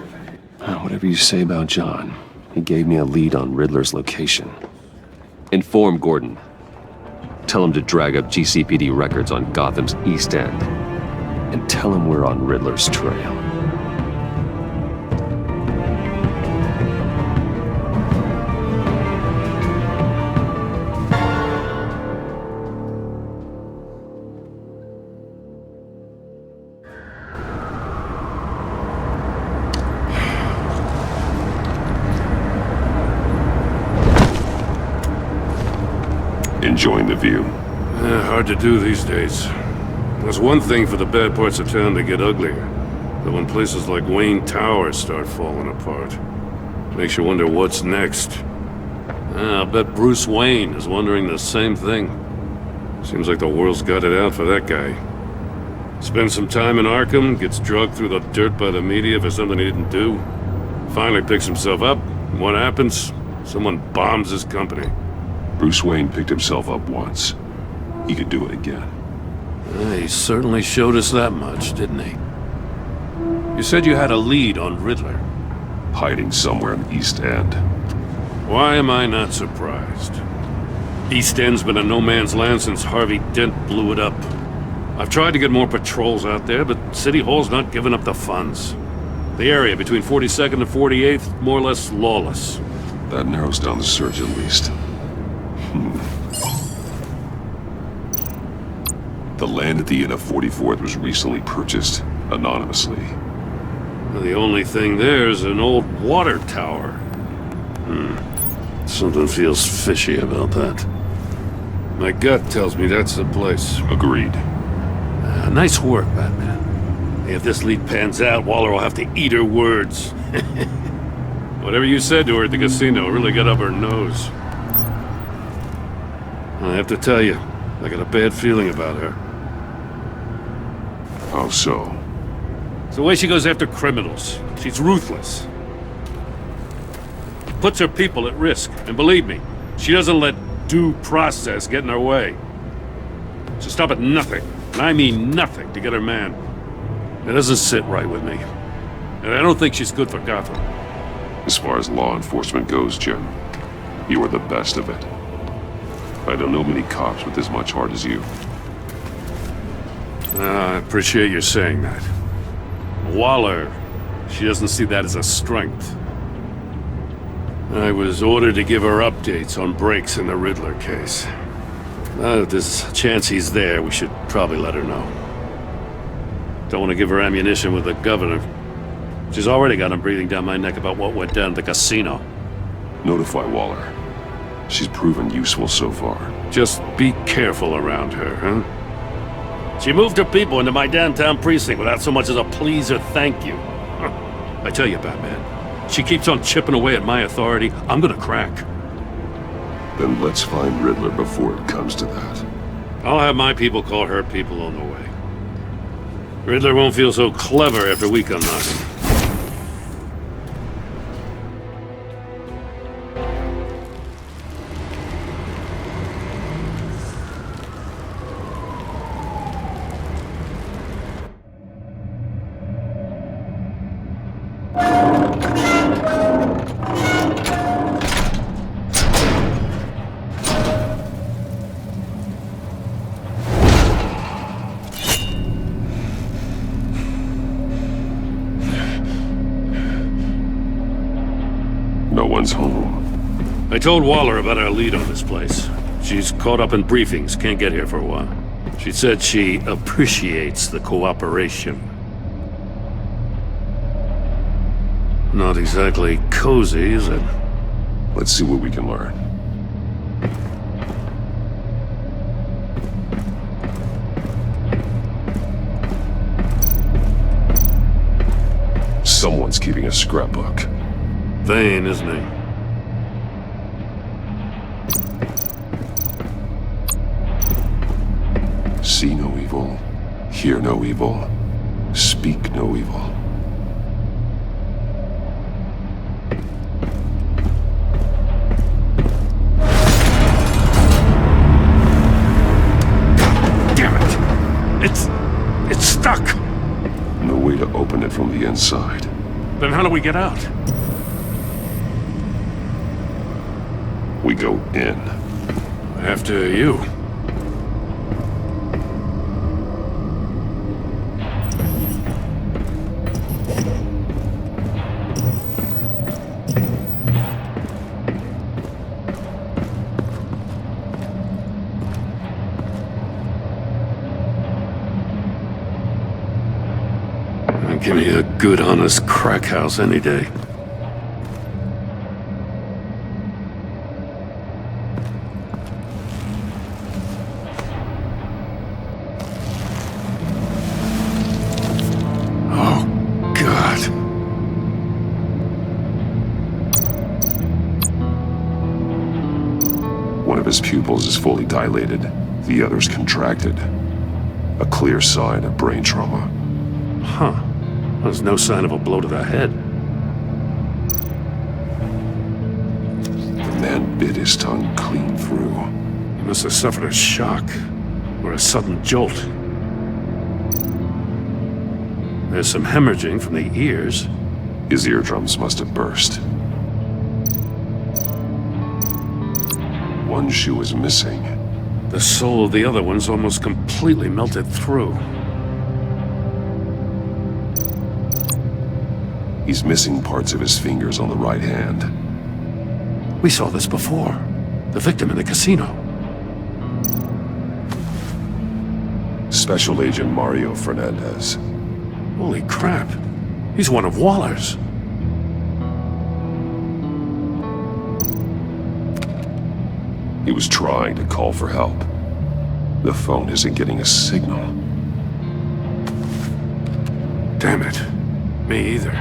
Whatever you say about John, he gave me a lead on Riddler's location. Inform Gordon. Tell him to drag up GCPD records on Gotham's East End. And tell him we're on Riddler's trail. Enjoying the view? Hard to do these days. There's one thing for the bad parts of town to get uglier, but when places like Wayne Tower start falling apart, makes you wonder what's next. I'll bet Bruce Wayne is wondering the same thing. Seems like the world's got it out for that guy. Spends some time in Arkham, gets drugged through the dirt by the media for something he didn't do. Finally picks himself up, and what happens? Someone bombs his company. Bruce Wayne picked himself up once. He could do it again. He certainly showed us that much, didn't he? You said you had a lead on Riddler. Hiding somewhere in the East End. Why am I not surprised? East End's been a no-man's land since Harvey Dent blew it up. I've tried to get more patrols out there, but City Hall's not giving up the funds. The area between 42nd and 48th, more or less lawless. That narrows down the search at least. The land at the end of 44th was recently purchased, anonymously. The only thing there is an old water tower. Something feels fishy about that. My gut tells me that's the place. Agreed. Nice work, Batman. If this lead pans out, Waller will have to eat her words. Whatever you said to her at the casino really got up her nose. I have to tell you, I got a bad feeling about her. How so? It's the way she goes after criminals. She's ruthless. Puts her people at risk. And believe me, she doesn't let due process get in her way. She'll stop at nothing, and I mean nothing, to get her man. It doesn't sit right with me. And I don't think she's good for Gotham. As far as law enforcement goes, Jim, you are the best of it. I don't know many cops with as much heart as you. I appreciate you saying that. Waller, she doesn't see that as a strength. I was ordered to give her updates on breaks in the Riddler case. If there's a chance he's there, we should probably let her know. Don't want to give her ammunition with the governor. She's already got him breathing down my neck about what went down at the casino. Notify Waller. She's proven useful so far. Just be careful around her, huh? She moved her people into my downtown precinct without so much as a please or thank you. I tell you, Batman, she keeps on chipping away at my authority, I'm gonna crack. Then let's find Riddler before it comes to that. I'll have my people call her people on the way. Riddler won't feel so clever after we come knocking. No one's home. I told Waller about our lead on this place. She's caught up in briefings, can't get here for a while. She said she appreciates the cooperation. Not exactly cozy, is it? Let's see what we can learn. Someone's keeping a scrapbook. Vain, isn't he? See no evil, hear no evil, speak no evil. Damn it! It's stuck! No way to open it from the inside. Then how do we get out? We go in. After you. Give me a good, honest crack house any day. Oh, God. One of his pupils is fully dilated, the other's contracted. A clear sign of brain trauma. Huh. There's no sign of a blow to the head. The man bit his tongue clean through. He must have suffered a shock, or a sudden jolt. There's some hemorrhaging from the ears. His eardrums must have burst. One shoe is missing. The sole of the other one's almost completely melted through. He's missing parts of his fingers on the right hand. We saw this before. The victim in the casino. Special Agent Mario Fernandez. Holy crap. He's one of Waller's. He was trying to call for help. The phone isn't getting a signal. Damn it. Me either.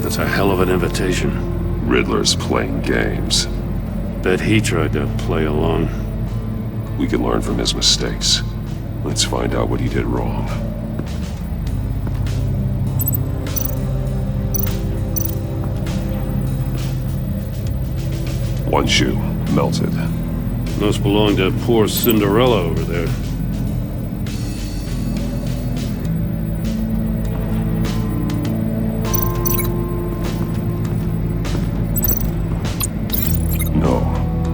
That's a hell of an invitation. Riddler's playing games. Bet he tried to play along. We can learn from his mistakes. Let's find out what he did wrong. One shoe, melted. Must belong to poor Cinderella over there. No,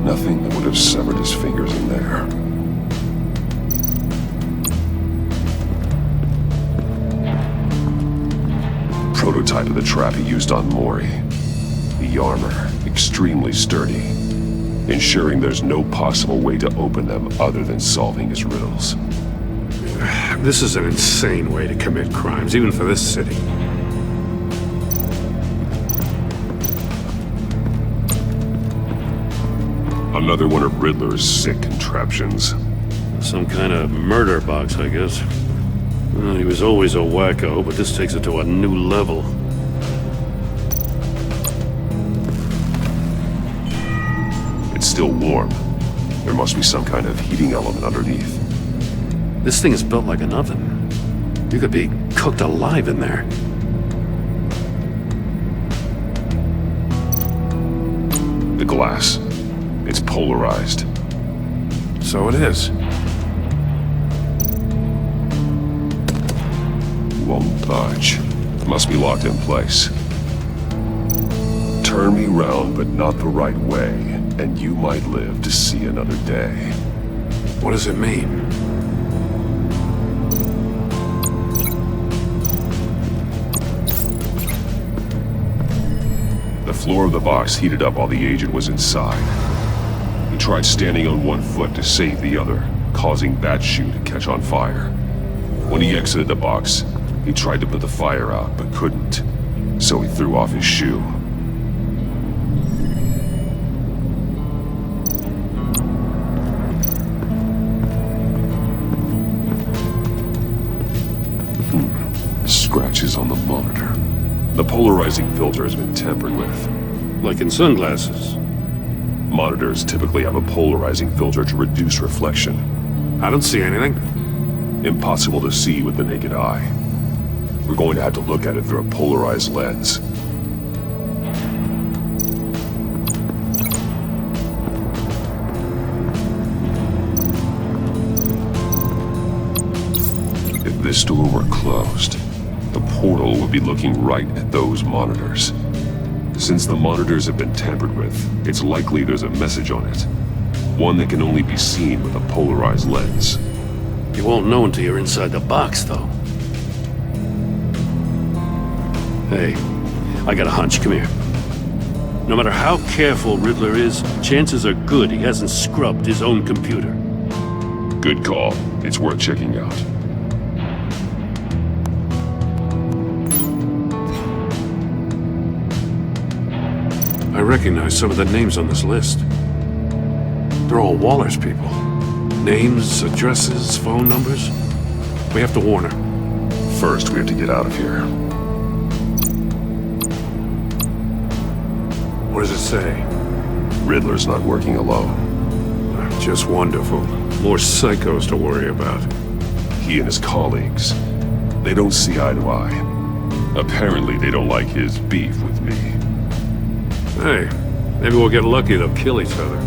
nothing that would have severed his fingers in there. Prototype of the trap he used on Mori. The armor, extremely sturdy, ensuring there's no possible way to open them other than solving his riddles. This is an insane way to commit crimes, even for this city. Another one of Riddler's sick contraptions. Some kind of murder box, I guess. Well, he was always a wacko, but this takes it to a new level. It's still warm. There must be some kind of heating element underneath. This thing is built like an oven. You could be cooked alive in there. The glass. It's polarized. So it is. Won't budge. Must be locked in place. Turn me round, but not the right way, and you might live to see another day. What does it mean? The floor of the box heated up while the agent was inside. He tried standing on one foot to save the other, causing that shoe to catch on fire. When he exited the box, he tried to put the fire out, but couldn't. So he threw off his shoe. Scratches on the monitor. The polarizing filter has been tampered with. Like in sunglasses. Monitors typically have a polarizing filter to reduce reflection. I don't see anything. Impossible to see with the naked eye. We're going to have to look at it through a polarized lens. If this door were closed, the portal would be looking right at those monitors. Since the monitors have been tampered with, it's likely there's a message on it. One that can only be seen with a polarized lens. You won't know until you're inside the box, though. Hey, I got a hunch. Come here. No matter how careful Riddler is, chances are good he hasn't scrubbed his own computer. Good call. It's worth checking out. I recognize some of the names on this list. They're all Waller's people. Names, addresses, phone numbers. We have to warn her. First, we have to get out of here. What does it say? Riddler's not working alone. Just wonderful. More psychos to worry about. He and his colleagues, they don't see eye to eye. Apparently, they don't like his beef with me. Hey, maybe we'll get lucky they'll kill each other.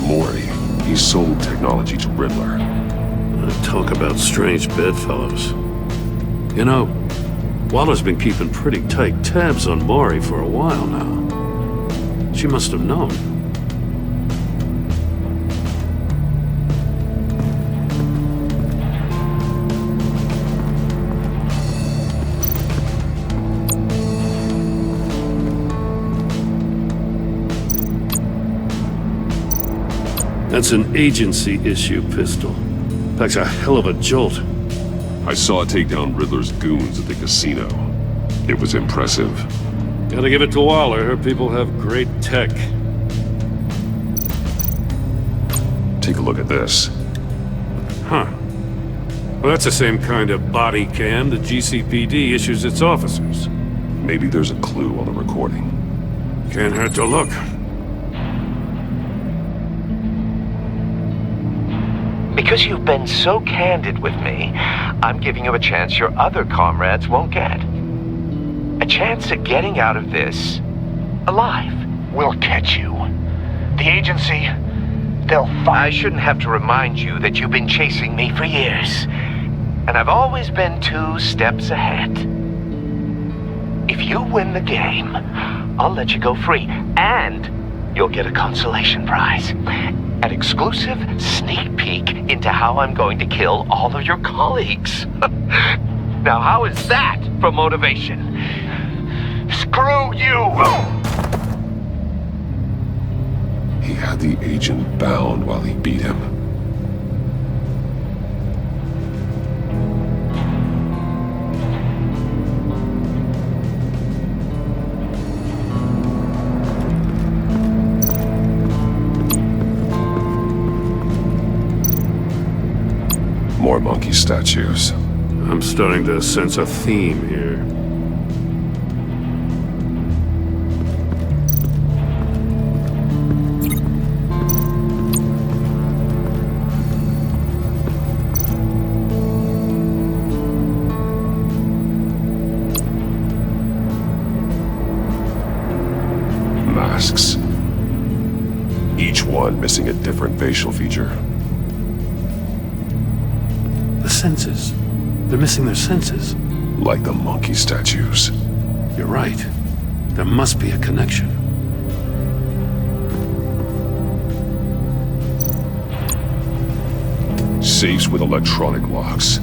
Mori, he sold technology to Riddler. Talk about strange bedfellows. You know, Waller's been keeping pretty tight tabs on Mori for a while now. She must have known. That's an agency-issue pistol. Packs a hell of a jolt. I saw it take down Riddler's goons at the casino. It was impressive. Gotta give it to Waller. Her people have great tech. Take a look at this. Huh. Well, that's the same kind of body cam the GCPD issues its officers. Maybe there's a clue on the recording. Can't hurt to look. Because you've been so candid with me, I'm giving you a chance your other comrades won't get. A chance at getting out of this alive. We'll catch you. The agency, they'll find... I shouldn't have to remind you that you've been chasing me for years. And I've always been 2 steps ahead. If you win the game, I'll let you go free. And you'll get a consolation prize. An exclusive sneak peek into how I'm going to kill all of your colleagues. Now, how is that for motivation? Screw you! He had the agent bound while he beat him. More monkey statues. I'm starting to sense a theme here. Masks. Each one missing a different facial feature. The senses. They're missing their senses. Like the monkey statues. You're right. There must be a connection. Safes with electronic locks.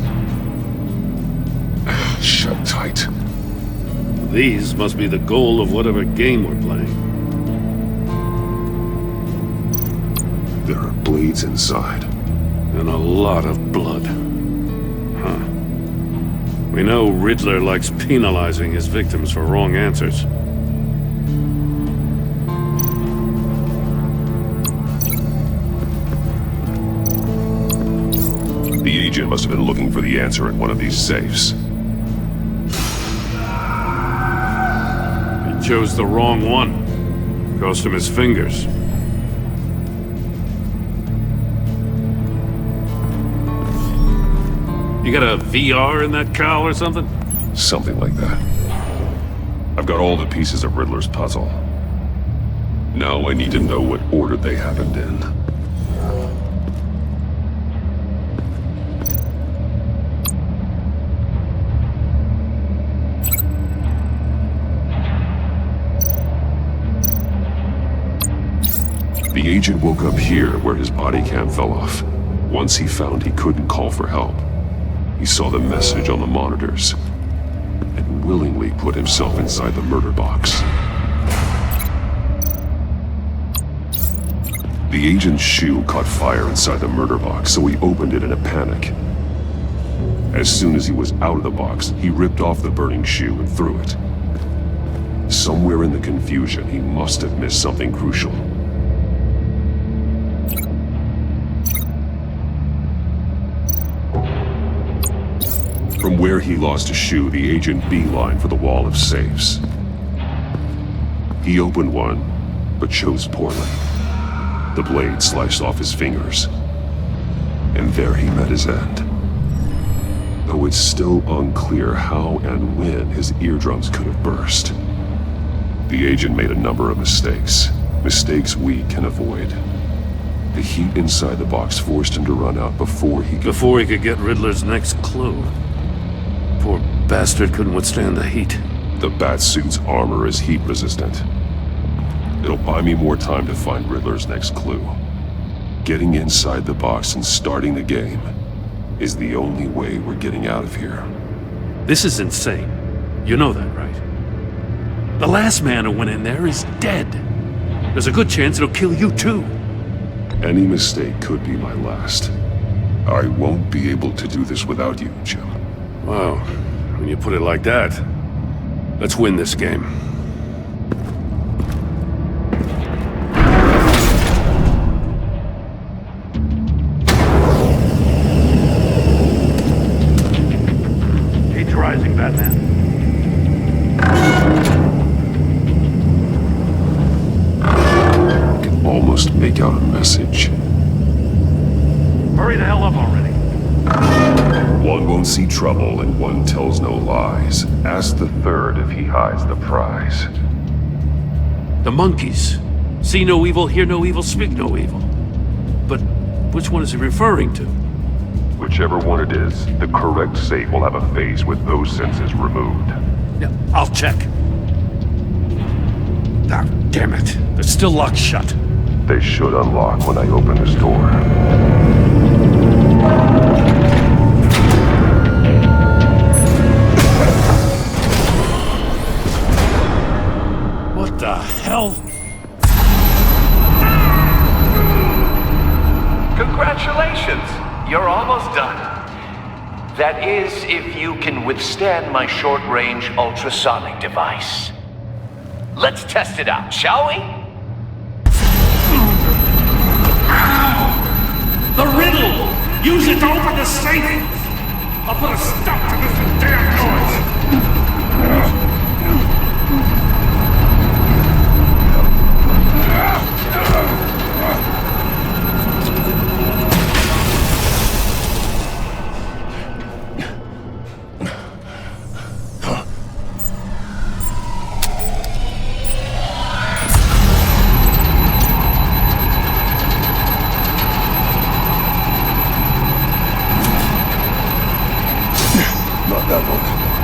shut tight. These must be the goal of whatever game we're playing. There are blades inside. And a lot of blood. Huh. We know Riddler likes penalizing his victims for wrong answers. The agent must have been looking for the answer in one of these safes. He chose the wrong one. Cost him his fingers. You got a VR in that cowl or something? Something like that. I've got all the pieces of Riddler's puzzle. Now I need to know what order they happened in. The agent woke up here where his body cam fell off. Once he found he couldn't call for help, he saw the message on the monitors and willingly put himself inside the murder box. The agent's shoe caught fire inside the murder box, so he opened it in a panic. As soon as he was out of the box, he ripped off the burning shoe and threw it. Somewhere in the confusion, he must have missed something crucial. From where he lost a shoe, the agent beelined for the wall of safes. He opened one, but chose poorly. The blade sliced off his fingers. And there he met his end. Though it's still unclear how and when his eardrums could have burst. The agent made a number of mistakes. Mistakes we can avoid. The heat inside the box forced him to run out before he could get Riddler's next clue. Poor bastard couldn't withstand the heat. The Batsuit's armor is heat resistant. It'll buy me more time to find Riddler's next clue. Getting inside the box and starting the game is the only way we're getting out of here. This is insane. You know that, right? The last man who went in there is dead. There's a good chance it'll kill you too. Any mistake could be my last. I won't be able to do this without you, Jim. Wow, when you put it like that, let's win this game. Heat's rising, Batman. I can almost make out a message. Hurry the hell up already. One won't see trouble and one tells no lies. Ask the third if he hides the prize. The monkeys. See no evil, hear no evil, speak no evil. But which one is he referring to? Whichever one it is, the correct safe will have a face with those senses removed. Yeah, I'll check. Ah, damn it. They're still locked shut. They should unlock when I open this door. What the hell? Congratulations! You're almost done. That is, if you can withstand my short-range ultrasonic device. Let's test it out, shall we? The riddle! Use it to open the safe! I'll put a stop to this damn noise! Not that one.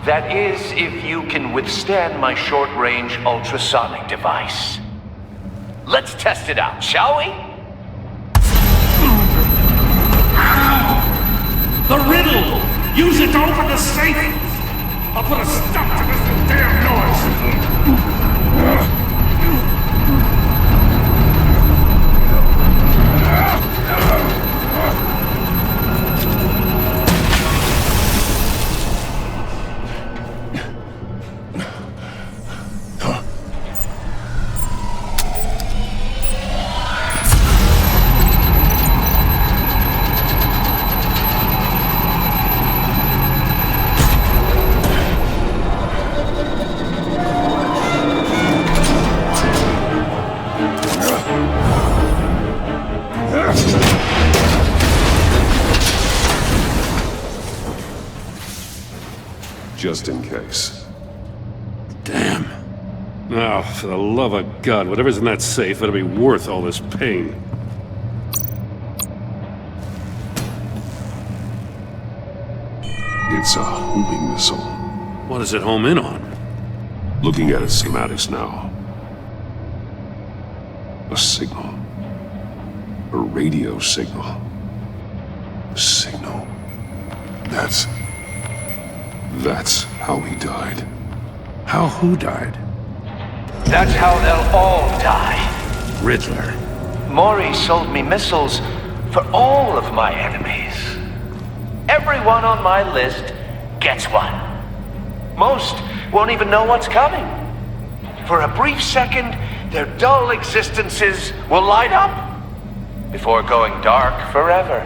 That is, if you can withstand my short-range ultrasonic device. Let's test it out, shall we? The riddle! Use it to open the safe! I'll put a stop to this damn noise! Just in case. Damn. Now, for the love of God, whatever's in that safe, it'll be worth all this pain. It's a homing missile. What does it home in on? Looking at its schematics now. A signal. A radio signal. A signal. That's how he died. How who died? That's how they'll all die. Riddler. Maury sold me missiles for all of my enemies. Everyone on my list gets one. Most won't even know what's coming. For a brief second, their dull existences will light up before going dark forever.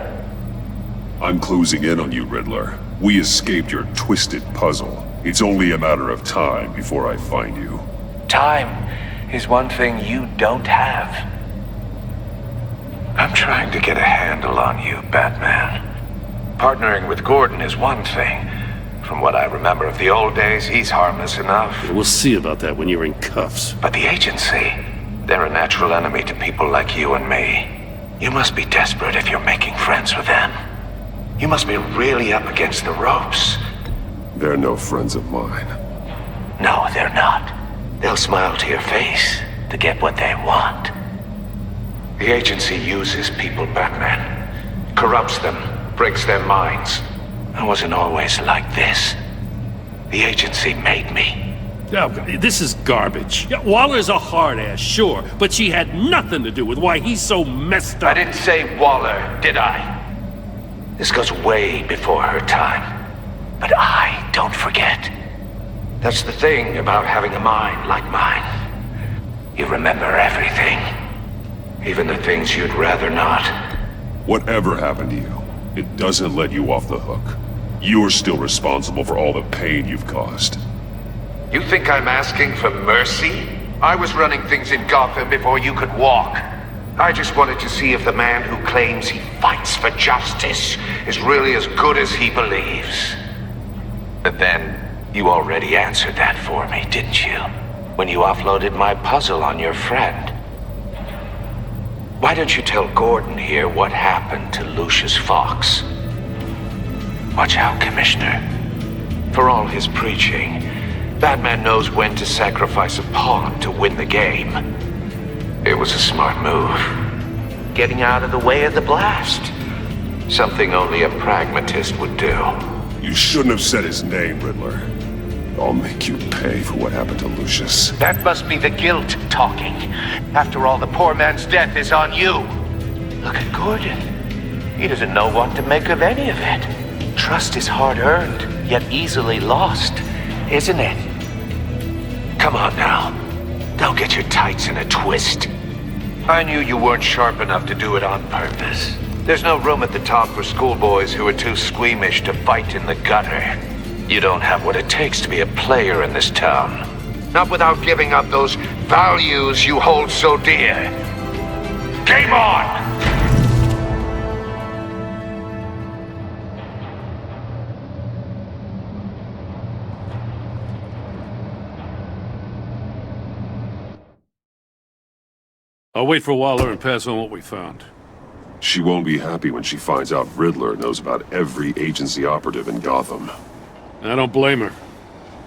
I'm closing in on you, Riddler. We escaped your twisted puzzle. It's only a matter of time before I find you. Time is one thing you don't have. I'm trying to get a handle on you, Batman. Partnering with Gordon is one thing. From what I remember of the old days, he's harmless enough. We'll see about that when you're in cuffs. But the agency, they're a natural enemy to people like you and me. You must be desperate if you're making friends with them. You must be really up against the ropes. They're no friends of mine. No, they're not. They'll smile to your face to get what they want. The agency uses people, Batman. Corrupts them, breaks their minds. I wasn't always like this. The agency made me. Oh, this is garbage. Yeah, Waller's a hard-ass, sure, but she had nothing to do with why he's so messed up. I didn't say Waller, did I? This goes way before her time. But I don't forget. That's the thing about having a mind like mine. You remember everything. Even the things you'd rather not. Whatever happened to you, it doesn't let you off the hook. You're still responsible for all the pain you've caused. You think I'm asking for mercy? I was running things in Gotham before you could walk. I just wanted to see if the man who claims he fights for justice is really as good as he believes. But then, you already answered that for me, didn't you? When you offloaded my puzzle on your friend. Why don't you tell Gordon here what happened to Lucius Fox? Watch out, Commissioner. For all his preaching, Batman knows when to sacrifice a pawn to win the game. It was a smart move. Getting out of the way of the blast. Something only a pragmatist would do. You shouldn't have said his name, Riddler. I'll make you pay for what happened to Lucius. That must be the guilt talking. After all, the poor man's death is on you. Look at Gordon. He doesn't know what to make of any of it. Trust is hard-earned, yet easily lost, isn't it? Come on now. Don't get your tights in a twist. I knew you weren't sharp enough to do it on purpose. There's no room at the top for schoolboys who are too squeamish to fight in the gutter. You don't have what it takes to be a player in this town. Not without giving up those values you hold so dear. Game on! I'll wait for Waller and pass on what we found. She won't be happy when she finds out Riddler knows about every agency operative in Gotham. I don't blame her.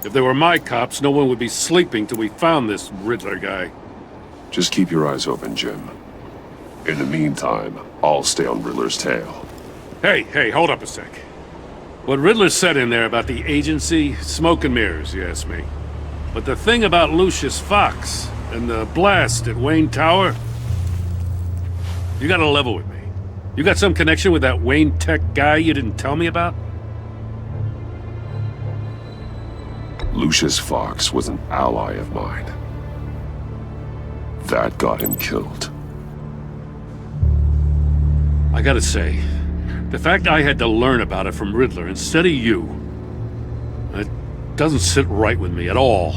If they were my cops, no one would be sleeping till we found this Riddler guy. Just keep your eyes open, Jim. In the meantime, I'll stay on Riddler's tail. Hey, hold up a sec. What Riddler said in there about the agency, smoke and mirrors, you ask me. But the thing about Lucius Fox and the blast at Wayne Tower, you gotta level with me. You got some connection with that Wayne Tech guy you didn't tell me about? Lucius Fox was an ally of mine. That got him killed. I gotta say, the fact I had to learn about it from Riddler instead of you, it doesn't sit right with me at all.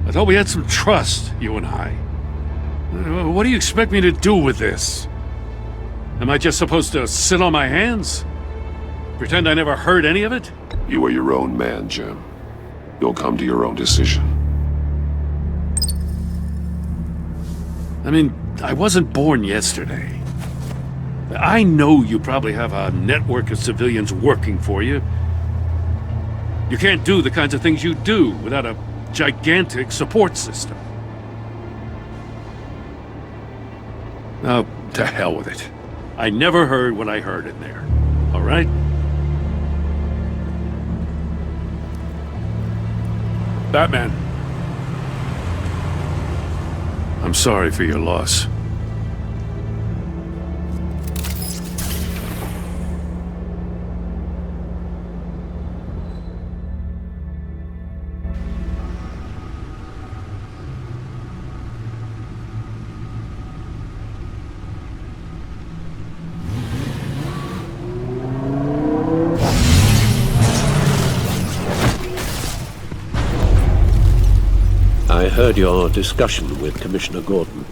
I thought we had some trust, you and I. What do you expect me to do with this? Am I just supposed to sit on my hands? Pretend I never heard any of it? You are your own man, Jim. You'll come to your own decision. I mean, I wasn't born yesterday. I know you probably have a network of civilians working for you. You can't do the kinds of things you do without a gigantic support system. Oh, to hell with it. I never heard what I heard in there. All right? Batman. I'm sorry for your loss. I heard your discussion with Commissioner Gordon.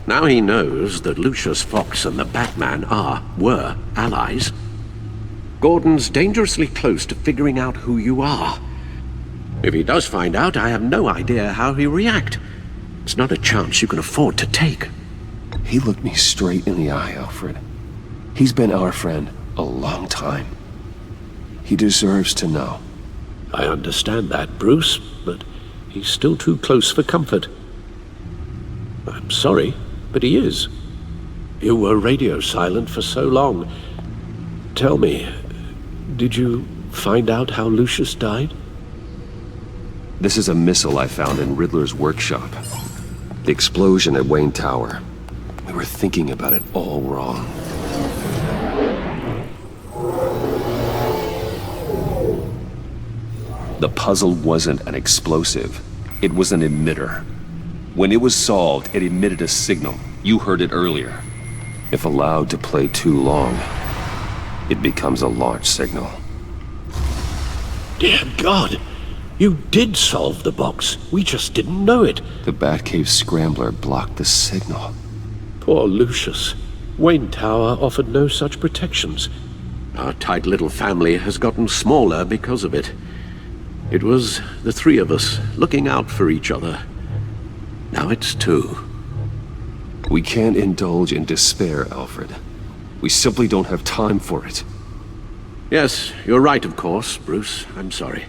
Now he knows that Lucius Fox and the Batman were allies. Gordon's dangerously close to figuring out who you are. If he does find out, I have no idea how he'll react. It's not a chance you can afford to take. He looked me straight in the eye, Alfred. He's been our friend a long time. He deserves to know. I understand that, Bruce, but he's still too close for comfort. I'm sorry, but he is. You were radio silent for so long. Tell me, did you find out how Lucius died? This is a missile I found in Riddler's workshop. The explosion at Wayne Tower. We were thinking about it all wrong. The puzzle wasn't an explosive. It was an emitter. When it was solved, it emitted a signal. You heard it earlier. If allowed to play too long, it becomes a launch signal. Dear God! You did solve the box. We just didn't know it. The Batcave scrambler blocked the signal. Poor Lucius. Wayne Tower offered no such protections. Our tight little family has gotten smaller because of it. It was the three of us looking out for each other. Now it's two. We can't indulge in despair, Alfred. We simply don't have time for it. Yes, you're right, of course, Bruce. I'm sorry.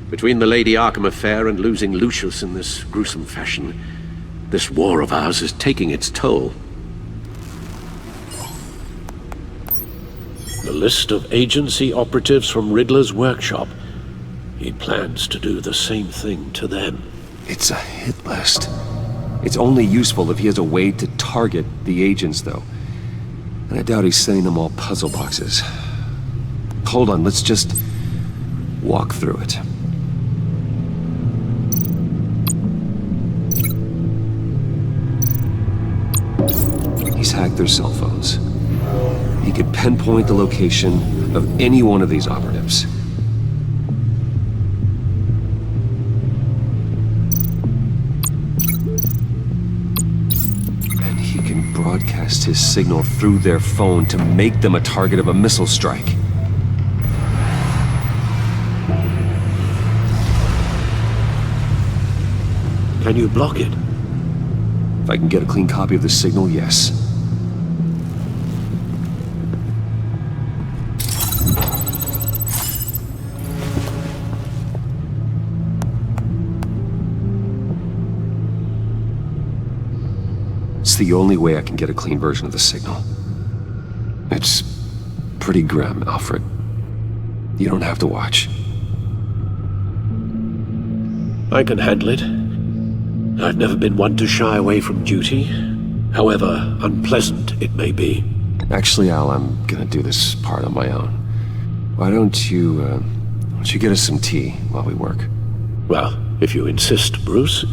Between the Lady Arkham affair and losing Lucius in this gruesome fashion, this war of ours is taking its toll. The list of agency operatives from Riddler's workshop. He plans to do the same thing to them. It's a hit list. It's only useful if he has a way to target the agents, though. And I doubt he's sending them all puzzle boxes. Hold on, let's just walk through it. He's hacked their cell phones. He could pinpoint the location of any one of these operatives. And he can broadcast his signal through their phone to make them a target of a missile strike. Can you block it? If I can get a clean copy of the signal, yes. It's the only way I can get a clean version of the signal. It's pretty grim, Alfred. You don't have to watch. I can handle it. I've never been one to shy away from duty, however unpleasant it may be. Actually, Al, I'm gonna do this part on my own. Why don't you get us some tea while we work? Well, if you insist, Bruce.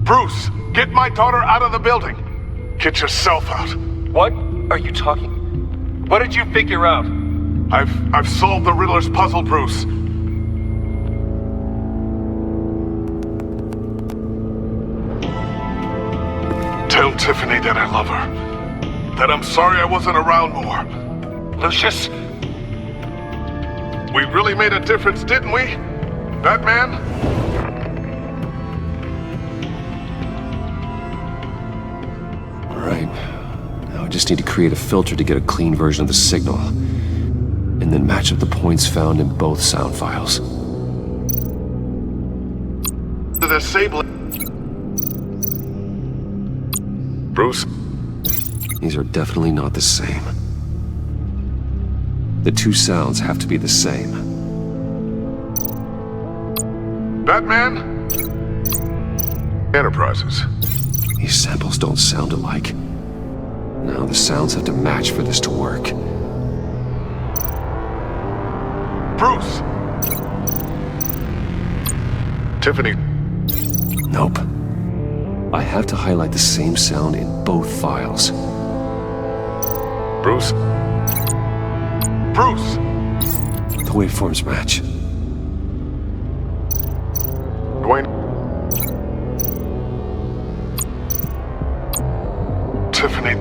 Bruce, get my daughter out of the building. Get yourself out. What are you talking? What did you figure out? I've solved the Riddler's puzzle, Bruce. Tell Tiffany that I love her. That I'm sorry I wasn't around more. Lucius? We really made a difference, didn't we? Batman? Right. Now I just need to create a filter to get a clean version of the signal. And then match up the points found in both sound files. The disabling. Bruce? These are definitely not the same. The two sounds have to be the same. Batman? Enterprises. These samples don't sound alike. Now the sounds have to match for this to work. Bruce! Tiffany. Nope. I have to highlight the same sound in both files. Bruce? Bruce! The waveforms match. Dwayne? Tiffany.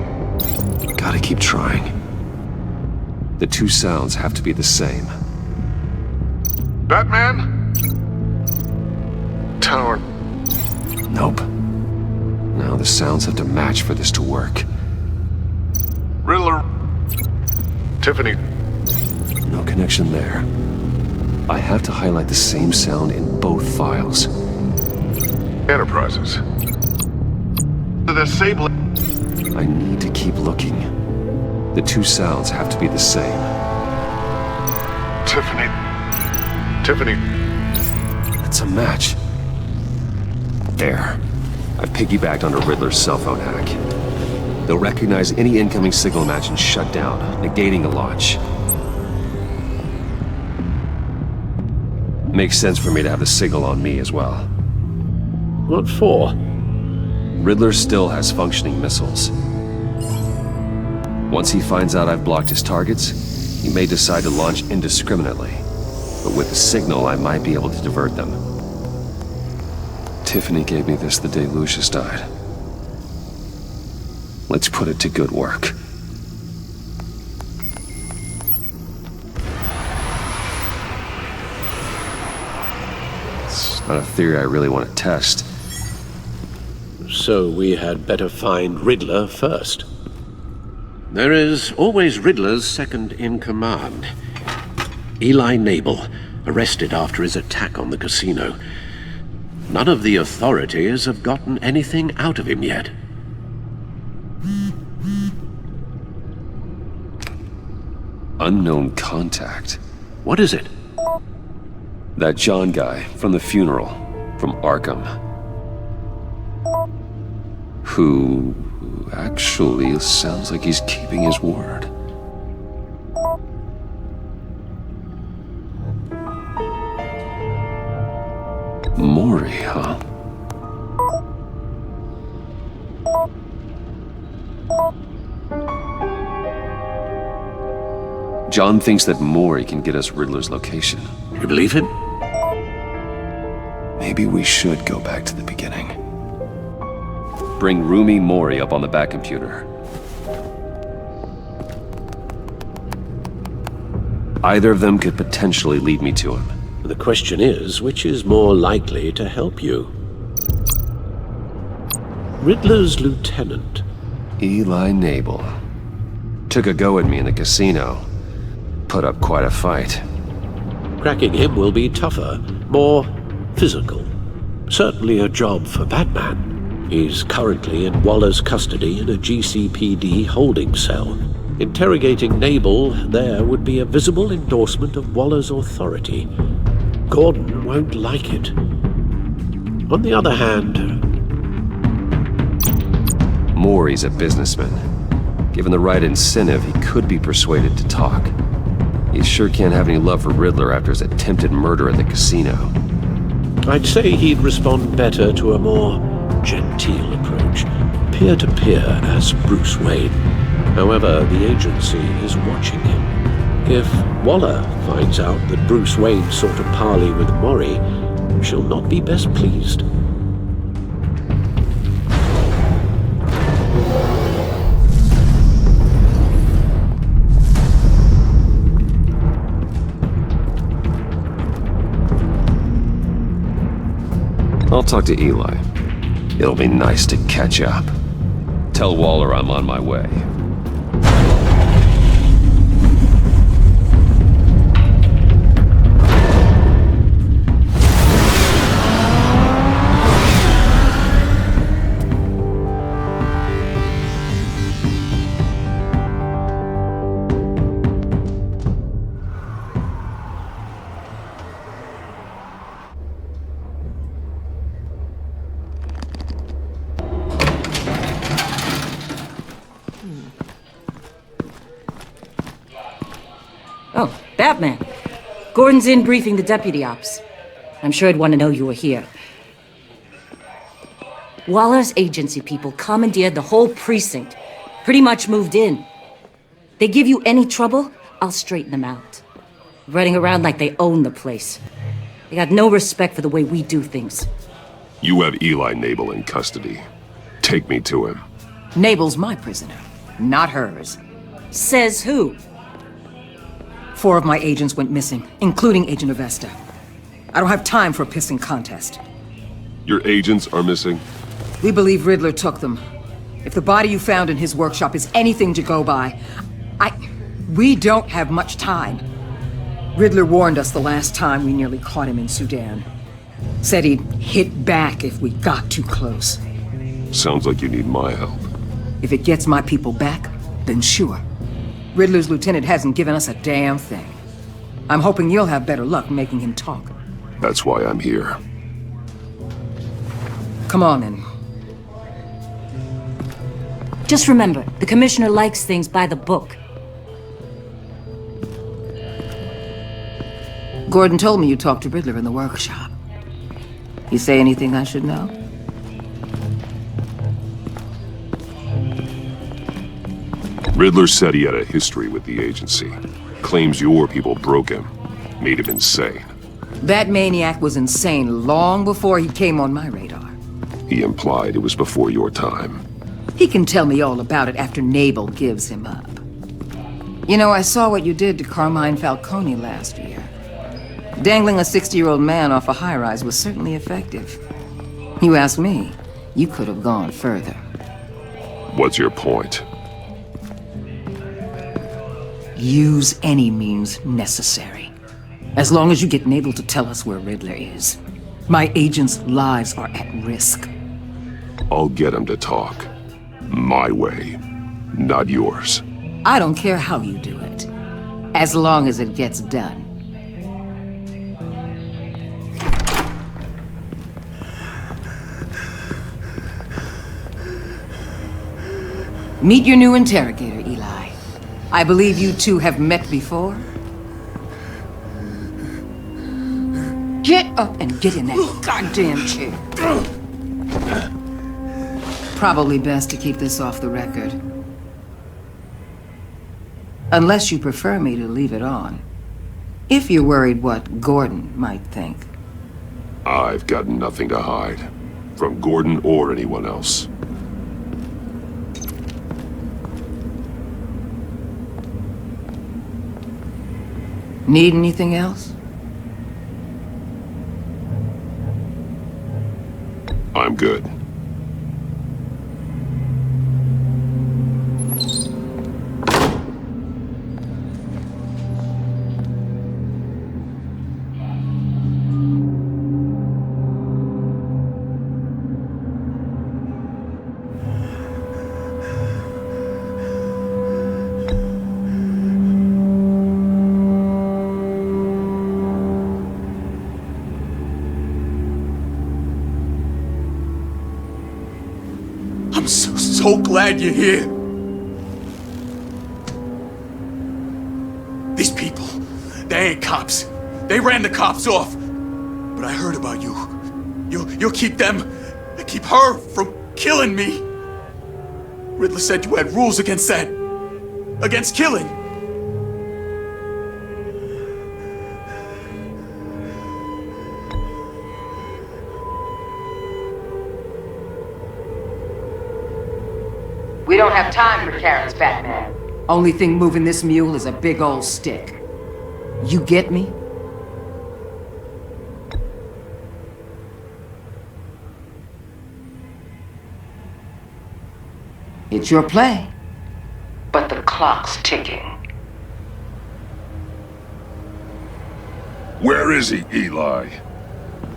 Gotta keep trying. The two sounds have to be the same. Batman? Tower. Nope. Now the sounds have to match for this to work. Riddler. Tiffany. No connection there. I have to highlight the same sound in both files. Enterprises. The disabling. I need to keep looking. The two sounds have to be the same. Tiffany. Tiffany. It's a match. There. I piggybacked on a Riddler's cell phone hack. They'll recognize any incoming signal match and shut down, negating a launch. Makes sense for me to have the signal on me as well. What for? Riddler still has functioning missiles. Once he finds out I've blocked his targets, he may decide to launch indiscriminately. But with the signal, I might be able to divert them. Tiffany gave me this the day Lucius died. Let's put it to good work. It's not a theory I really want to test. So we had better find Riddler first. There is always Riddler's second in command. Eli Nabel, arrested after his attack on the casino. None of the authorities have gotten anything out of him yet. Unknown contact. What is it? That John guy from the funeral, from Arkham. Who actually sounds like he's keeping his word. Mori, huh? John thinks that Mori can get us Riddler's location. You believe him? Maybe we should go back to the beginning. Bring Rumi Mori up on the back computer. Either of them could potentially lead me to him. The question is, which is more likely to help you? Riddler's lieutenant. Eli Nabel. Took a go at me in the casino. Put up quite a fight. Cracking him will be tougher, more physical. Certainly a job for Batman. He's currently in Waller's custody in a GCPD holding cell. Interrogating Nabel there would be a visible endorsement of Waller's authority. Gordon won't like it. On the other hand... Maury's a businessman. Given the right incentive, he could be persuaded to talk. He sure can't have any love for Riddler after his attempted murder at the casino. I'd say he'd respond better to a more genteel approach, peer-to-peer as Bruce Wayne. However, the agency is watching him. If Waller finds out that Bruce Wayne sought a parley with Maury, she'll not be best pleased. I'll talk to Eli. It'll be nice to catch up. Tell Waller I'm on my way. Oh, Batman. Gordon's in briefing the deputy ops. I'm sure I'd want to know you were here. Waller's agency people commandeered the whole precinct. Pretty much moved in. They give you any trouble, I'll straighten them out. Running around like they own the place. They got no respect for the way we do things. You have Eli Nabel in custody. Take me to him. Nabel's my prisoner, not hers. Says who? 4 of my agents went missing, including Agent Avesta. I don't have time for a pissing contest. Your agents are missing? We believe Riddler took them. If the body you found in his workshop is anything to go by, we don't have much time. Riddler warned us the last time we nearly caught him in Sudan. Said he'd hit back if we got too close. Sounds like you need my help. If it gets my people back, then sure. Riddler's lieutenant hasn't given us a damn thing. I'm hoping you'll have better luck making him talk. That's why I'm here. Come on, then. Just remember, the commissioner likes things by the book. Gordon told me you talked to Riddler in the workshop. You say anything I should know? Riddler said he had a history with the agency. Claims your people broke him. Made him insane. That maniac was insane long before he came on my radar. He implied it was before your time. He can tell me all about it after Nabel gives him up. You know, I saw what you did to Carmine Falcone last year. Dangling a 60-year-old man off a high-rise was certainly effective. You ask me, you could have gone further. What's your point? Use any means necessary. As long as you get Nabel to tell us where Riddler is. My agents' lives are at risk. I'll get him to talk. My way, not yours. I don't care how you do it, as long as it gets done. Meet your new interrogator, Eli. I believe you two have met before. Get up and get in that goddamn chair. Probably best to keep this off the record. Unless you prefer me to leave it on. If you're worried what Gordon might think. I've got nothing to hide. From Gordon or anyone else. Need anything else? I'm good. so glad you're here. These people, they ain't cops. They ran the cops off. But I heard about you. You'll keep them, keep her from killing me. Riddler said you had rules against that. Against killing. We don't have time for Karen's Batman. Only thing moving this mule is a big old stick. You get me? It's your play. But the clock's ticking. Where is he, Eli?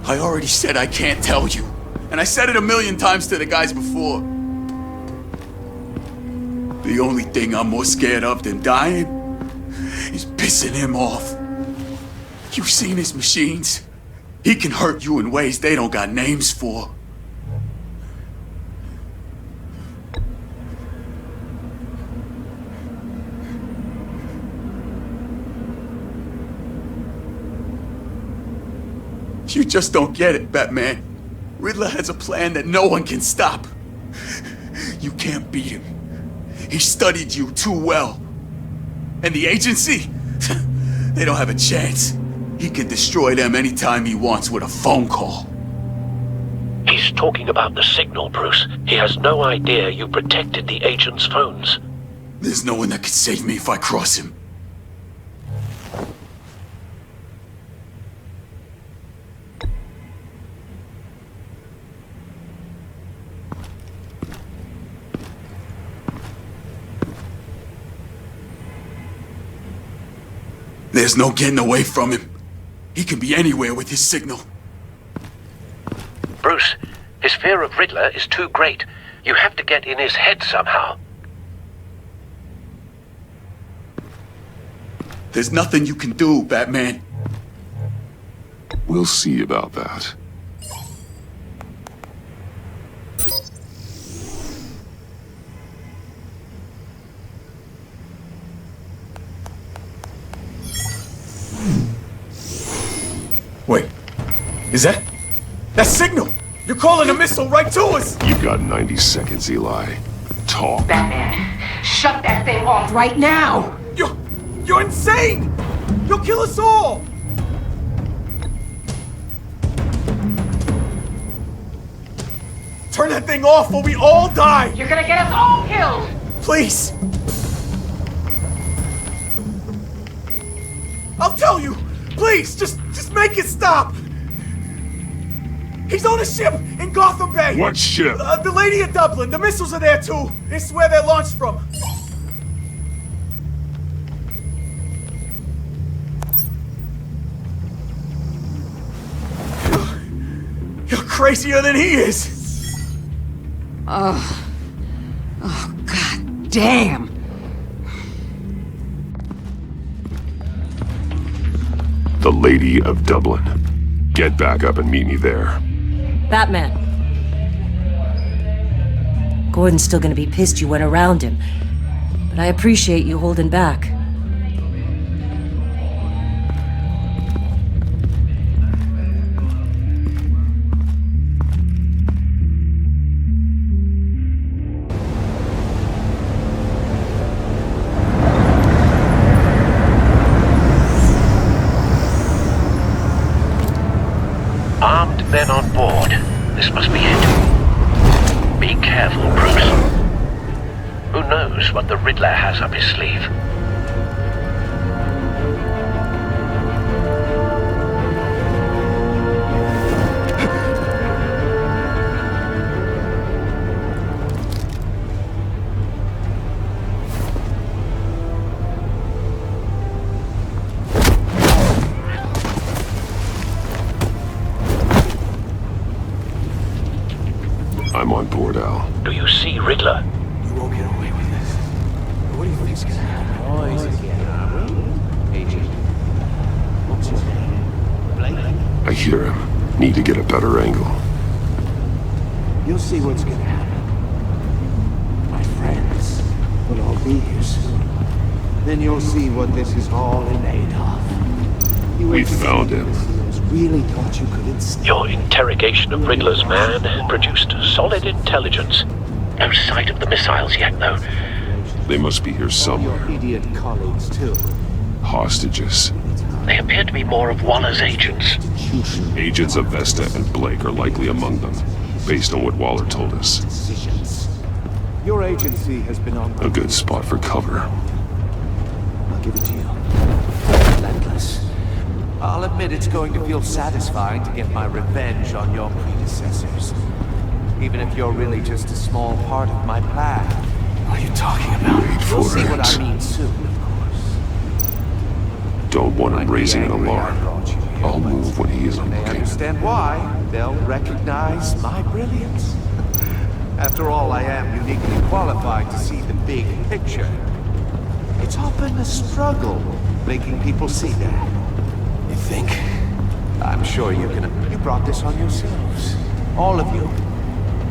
I already said I can't tell you. And I said it 1,000,000 times to the guys before. The only thing I'm more scared of than dying is pissing him off. You've seen his machines. He can hurt you in ways they don't got names for. You just don't get it, Batman. Riddler has a plan that no one can stop. You can't beat him. He studied you too well. And the agency? They don't have a chance. He can destroy them anytime he wants with a phone call. He's talking about the signal, Bruce. He has no idea you protected the agent's phones. There's no one that can save me if I cross him. There's no getting away from him. He can be anywhere with his signal. Bruce, his fear of Riddler is too great. You have to get in his head somehow. There's nothing you can do, Batman. We'll see about that. Wait, is that signal? You're calling a missile right to us! You've got 90 seconds, Eli. Talk. Batman, shut that thing off right now! You're insane! You'll kill us all! Turn that thing off or we all die! You're gonna get us all killed! Please! I'll tell you! Please, just make it stop! He's on a ship in Gotham Bay! What ship? The Lady of Dublin. The missiles are there too. It's where they're launched from. You're crazier than he is! Oh, god damn! The Lady of Dublin. Get back up and meet me there. Batman. Gordon's still gonna be pissed you went around him, but I appreciate you holding back. Armed men on board. This must be it. Be careful, Bruce. Who knows what the Riddler has up his sleeve? I'm on board, Al. Do you see Riddler? You won't get away with this. What do you think's gonna happen? Oh, he's Agent. What's his name? Blake? I hear him. Need to get a better angle. You'll see what's gonna happen. be here soon. Then you'll see what this is all in aid of. We found him. Really thought you could instill. Your interrogation of Riddler's man produced solid intelligence. No sight of the missiles yet, though. They must be here somewhere. Idiot colleagues, too. Hostages. They appear to be more of Waller's agents. Agents of Vesta and Blake are likely among them, based on what Waller told us. Your agency has been on A good spot for cover. I'll give it to you. Relentless. I'll admit it's going to feel satisfying to get my revenge on your predecessors. Even if you're really just a small part of my plan. What are you talking about? You'll see what I mean soon, of course. Don't want him raising an alarm. I'll move when he isn't They looking. understand why. They'll recognize my brilliance. After all, I am uniquely qualified to see the big picture. It's often a struggle making people see that. You think? I'm sure you brought this on yourselves. All of you.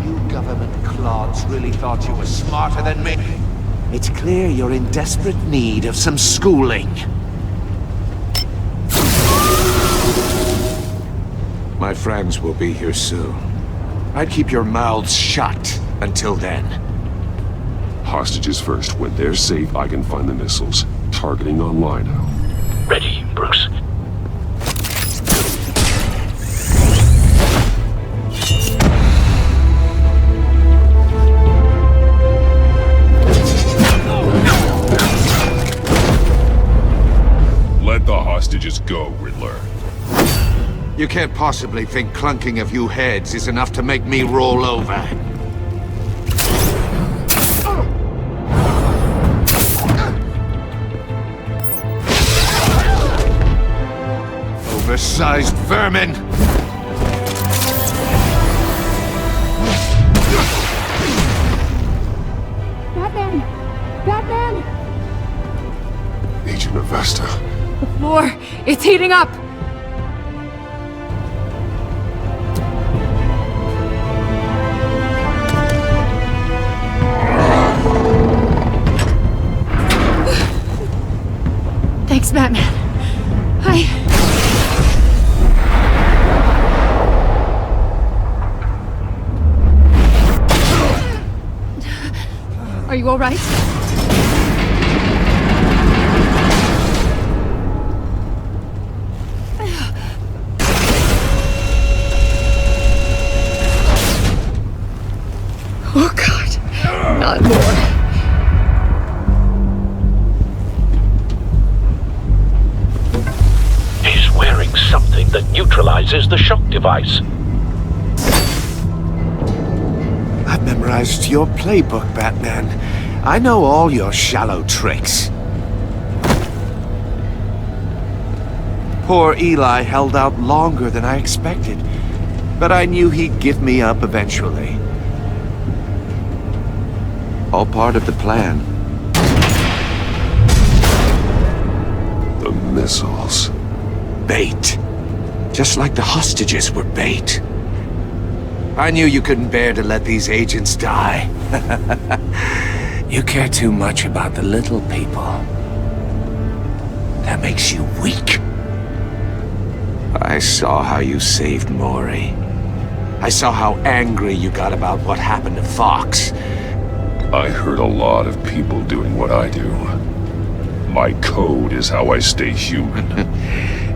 You government clods really thought you were smarter than me. It's clear you're in desperate need of some schooling. My friends will be here soon. I'd keep your mouths shut until then. Hostages first. When they're safe, I can find the missiles. Targeting on Lino. Ready, Bruce. Let the hostages go, Riddler. You can't possibly think clunking a few heads is enough to make me roll over. Oversized vermin! Batman! Batman! Agent of Vesta. The floor, it's heating up! Thanks, Batman. Are you all right? Oh, God. Not more. He's wearing something that neutralizes the shock device. I've memorized your playbook, Batman. I know all your shallow tricks. Poor Eli held out longer than I expected, but I knew he'd give me up eventually. All part of the plan. The missiles. Bait. Just like the hostages were bait. I knew you couldn't bear to let these agents die. You care too much about the little people. That makes you weak. I saw how you saved Maury. I saw how angry you got about what happened to Fox. I heard a lot of people doing what I do. My code is how I stay human.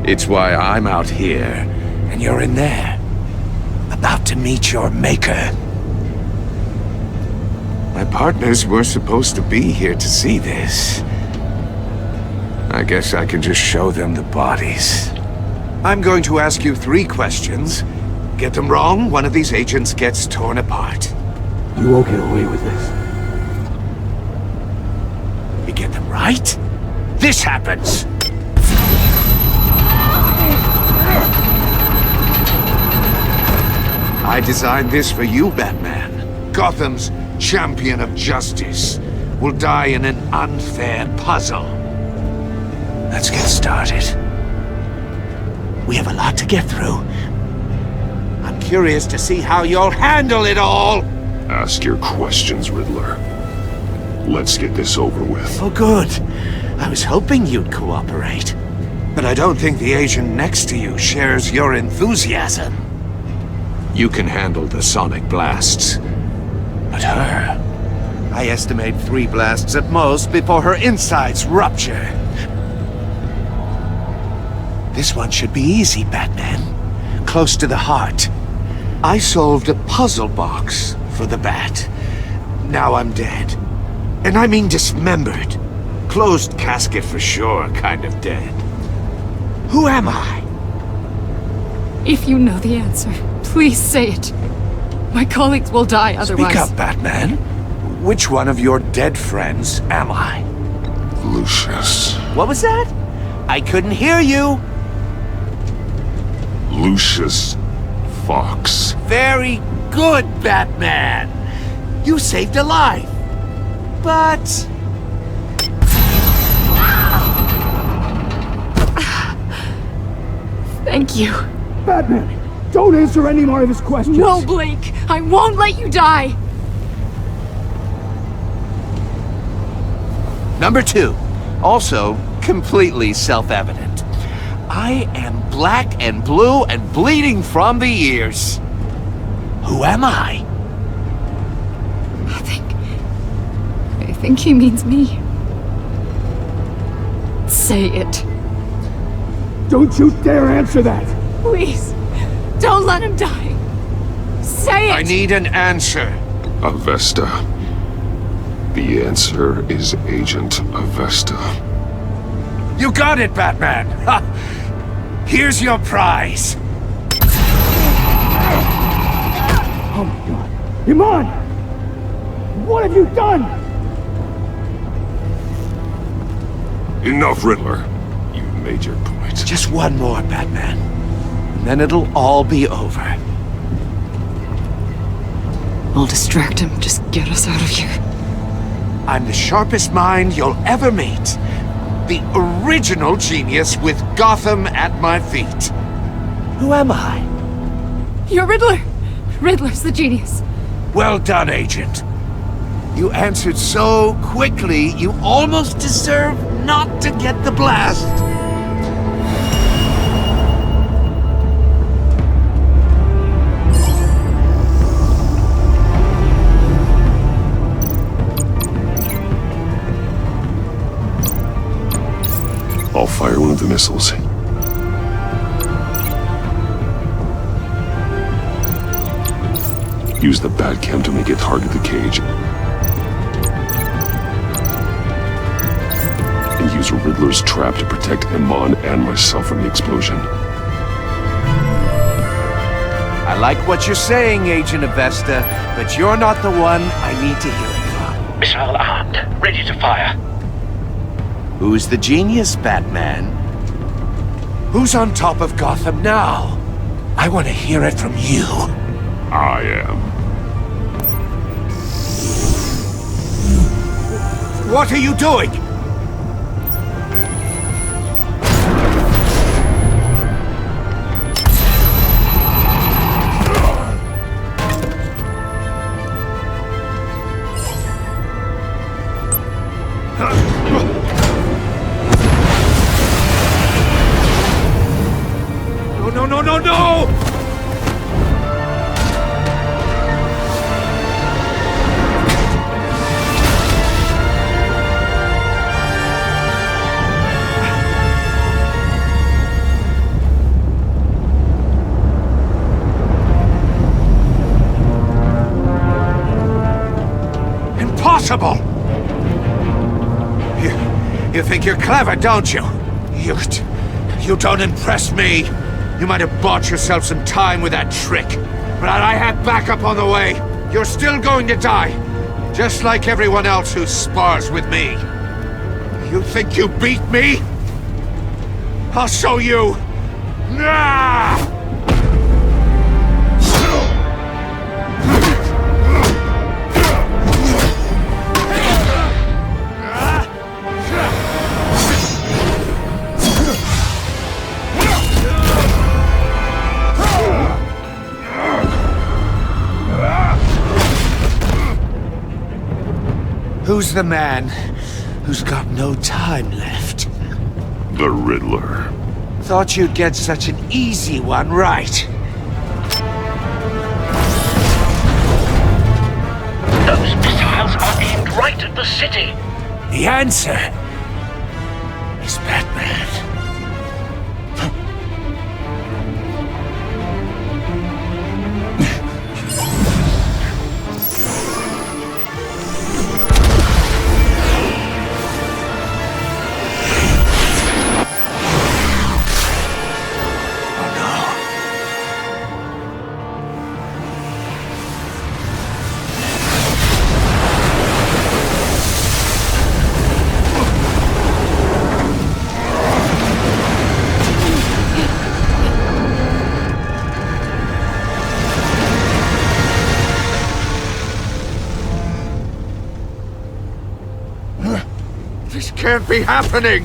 It's why I'm out here, and you're in there. About to meet your maker. My partners were supposed to be here to see this. I guess I can just show them the bodies. I'm going to ask you 3 questions. Get them wrong, one of these agents gets torn apart. You won't get away with this. You get them right, this happens! I designed this for you, Batman. Gotham's champion of justice will die in an unfair puzzle. Let's get started. We have a lot to get through. I'm curious to see how you'll handle it all! Ask your questions, Riddler. Let's get this over with. Oh, good. I was hoping you'd cooperate. But I don't think the agent next to you shares your enthusiasm. You can handle the sonic blasts. But her... I estimate 3 blasts at most before her insides rupture. This one should be easy, Batman. Close to the heart. I solved a puzzle box for the Bat. Now I'm dead. And I mean dismembered. Closed casket for sure, kind of dead. Who am I? If you know the answer, please say it. My colleagues will die otherwise. Speak up, Batman. Which one of your dead friends am I? Lucius. What was that? I couldn't hear you. Lucius Fox. Very good, Batman. You saved a life. But... Thank you. Batman, don't answer any more of his questions. No, Blake. I won't let you die. Number 2. Also, completely self-evident. I am black and blue and bleeding from the ears. Who am I? I think he means me. Say it. Don't you dare answer that! Please, don't let him die. Say it! I need an answer. Avesta. The answer is Agent Avesta. You got it, Batman! Ha! Here's your prize. Oh my god. Iman! What have you done? Enough, Riddler. You made your point. Just one more, Batman. And then it'll all be over. I'll distract him. Just get us out of here. I'm the sharpest mind you'll ever meet. The original genius with Gotham at my feet. Who am I? You're Riddler. Riddler's the genius. Well done, Agent. You answered so quickly, you almost deserve not to get the blast. I'll fire one of the missiles. Use the Batcam to make it target the cage. And use Riddler's trap to protect Iman and myself from the explosion. I like what you're saying, Agent Avesta, but you're not the one I need to hear it from. Missile armed, ready to fire. Who's the genius, Batman? Who's on top of Gotham now? I want to hear it from you. I am. What are you doing? No! Impossible! You think you're clever, don't you? You don't impress me. You might have bought yourself some time with that trick, but I had backup on the way. You're still going to die, just like everyone else who spars with me. You think you beat me? I'll show you. Nah! Who's the man who's got no time left? The Riddler. Thought you'd get such an easy one right. Those missiles are aimed right at the city. The answer is Batman. This can't be happening!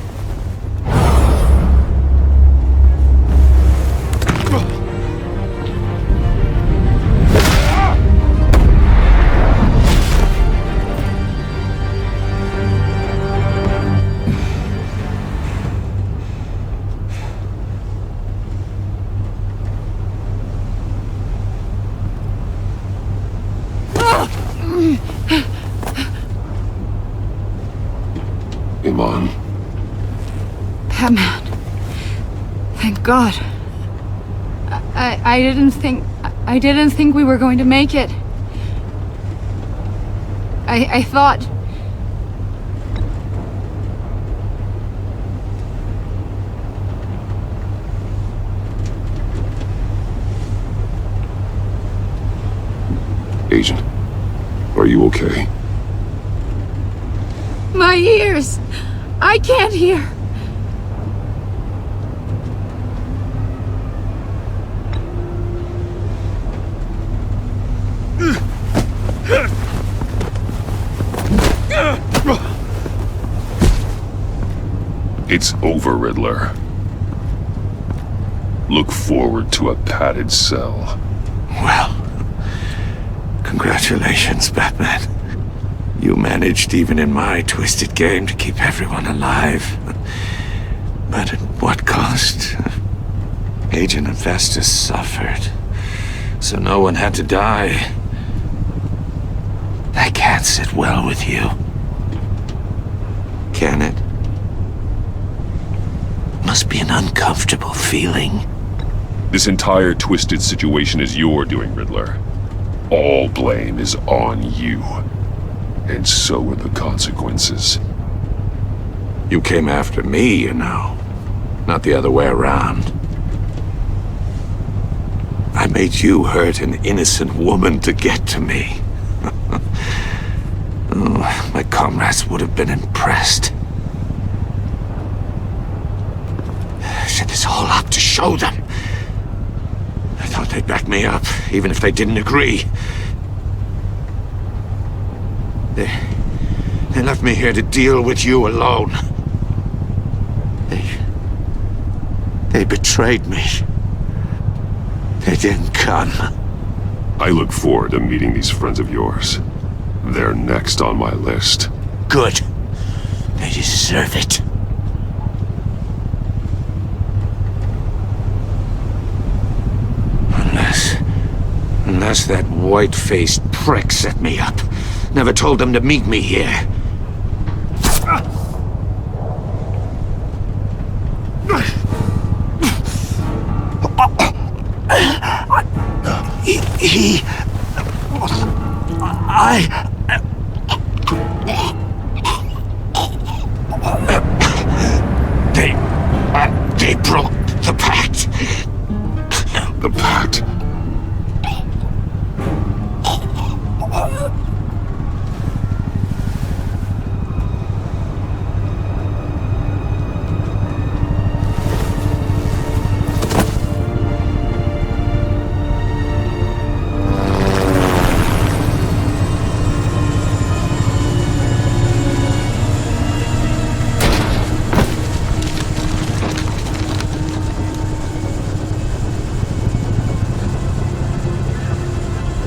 Iman. Batman. Thank God. I didn't think we were going to make it. I thought... Agent, are you okay? My ears! I can't hear! It's over, Riddler. Look forward to a padded cell. Well, congratulations, Batman. You managed, even in my twisted game, to keep everyone alive. But at what cost? Agent Infestus suffered, so no one had to die. That can't sit well with you. Can it? Must be an uncomfortable feeling. This entire twisted situation is your doing, Riddler. All blame is on you. And so are the consequences. You came after me, you know. Not the other way around. I made you hurt an innocent woman to get to me. Oh, my comrades would have been impressed. I set this all up to show them. I thought they'd back me up, even if they didn't agree. They left me here to deal with you alone. They betrayed me. They didn't come. I look forward to meeting these friends of yours. They're next on my list. Good. They deserve it. Unless that white-faced prick set me up. Never told them to meet me here. They broke the pact. The pact?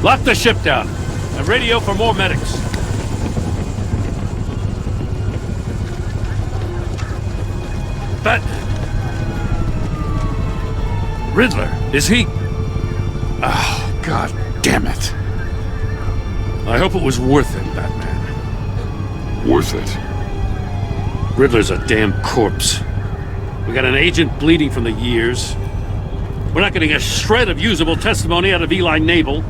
Lock the ship down. And radio for more medics. Batman! Riddler, is he... Oh, God damn it. I hope it was worth it, Batman. Worth it? Riddler's a damn corpse. We got an agent bleeding from the years. We're not getting a shred of usable testimony out of Eli Nabel.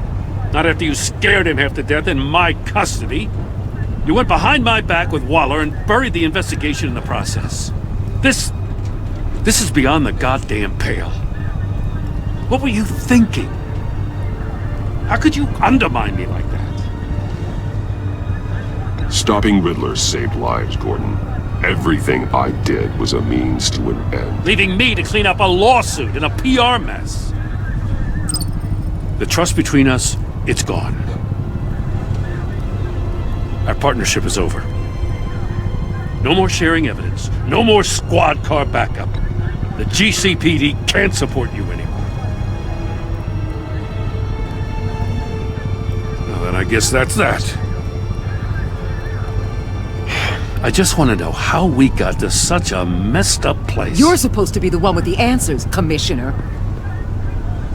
Not after you scared him half to death in my custody. You went behind my back with Waller and buried the investigation in the process. This is beyond the goddamn pale. What were you thinking? How could you undermine me like that? Stopping Riddler saved lives, Gordon. Everything I did was a means to an end. Leaving me to clean up a lawsuit and a PR mess. The trust between us, it's gone. Our partnership is over. No more sharing evidence. No more squad car backup. The GCPD can't support you anymore. Well, then I guess that's that. I just want to know how we got to such a messed up place. You're supposed to be the one with the answers, Commissioner.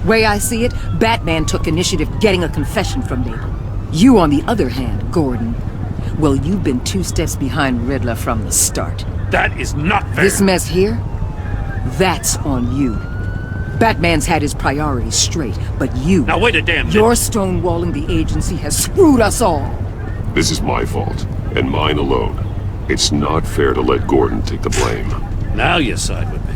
Way I see it, Batman took initiative getting a confession from Nabel. You, on the other hand, Gordon, well, you've been 2 steps behind Riddler from the start. That is not fair. This mess here, that's on you. Batman's had his priorities straight, but you... Now wait a damn minute. Your stonewalling the agency has screwed us all. This is my fault, and mine alone. It's not fair to let Gordon take the blame. Now you side with me.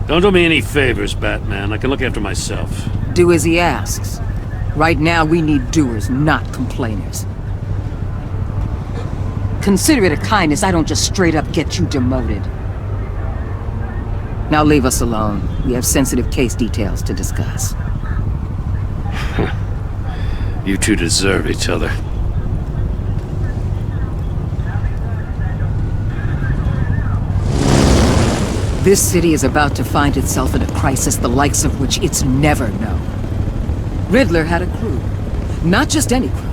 Don't do me any favors, Batman. I can look after myself. Do as he asks. Right now, we need doers, not complainers. Consider it a kindness I don't just straight up get you demoted. Now leave us alone. We have sensitive case details to discuss. You two deserve each other. This city is about to find itself in a crisis the likes of which it's never known. Riddler had a crew. Not just any crew.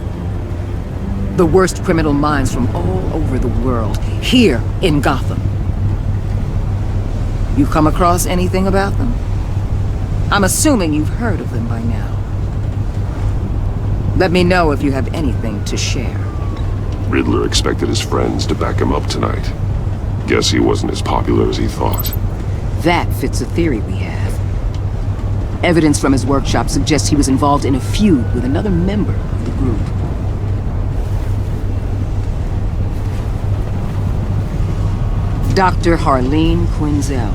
The worst criminal minds from all over the world, here in Gotham. You come across anything about them? I'm assuming you've heard of them by now. Let me know if you have anything to share. Riddler expected his friends to back him up tonight. Guess he wasn't as popular as he thought. That fits a theory we have. Evidence from his workshop suggests he was involved in a feud with another member of the group. Dr. Harleen Quinzel,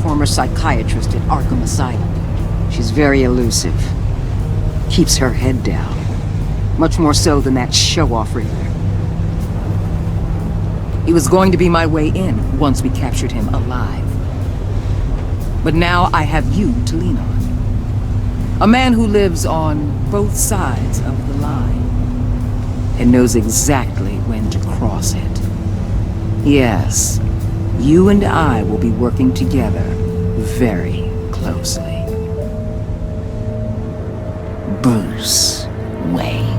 former psychiatrist at Arkham Asylum. She's very elusive. Keeps her head down. Much more so than that show-off Riddler. He was going to be my way in once we captured him alive. But now I have you to lean on. A man who lives on both sides of the line and knows exactly when to cross it. Yes, you and I will be working together very closely. Bruce Wayne.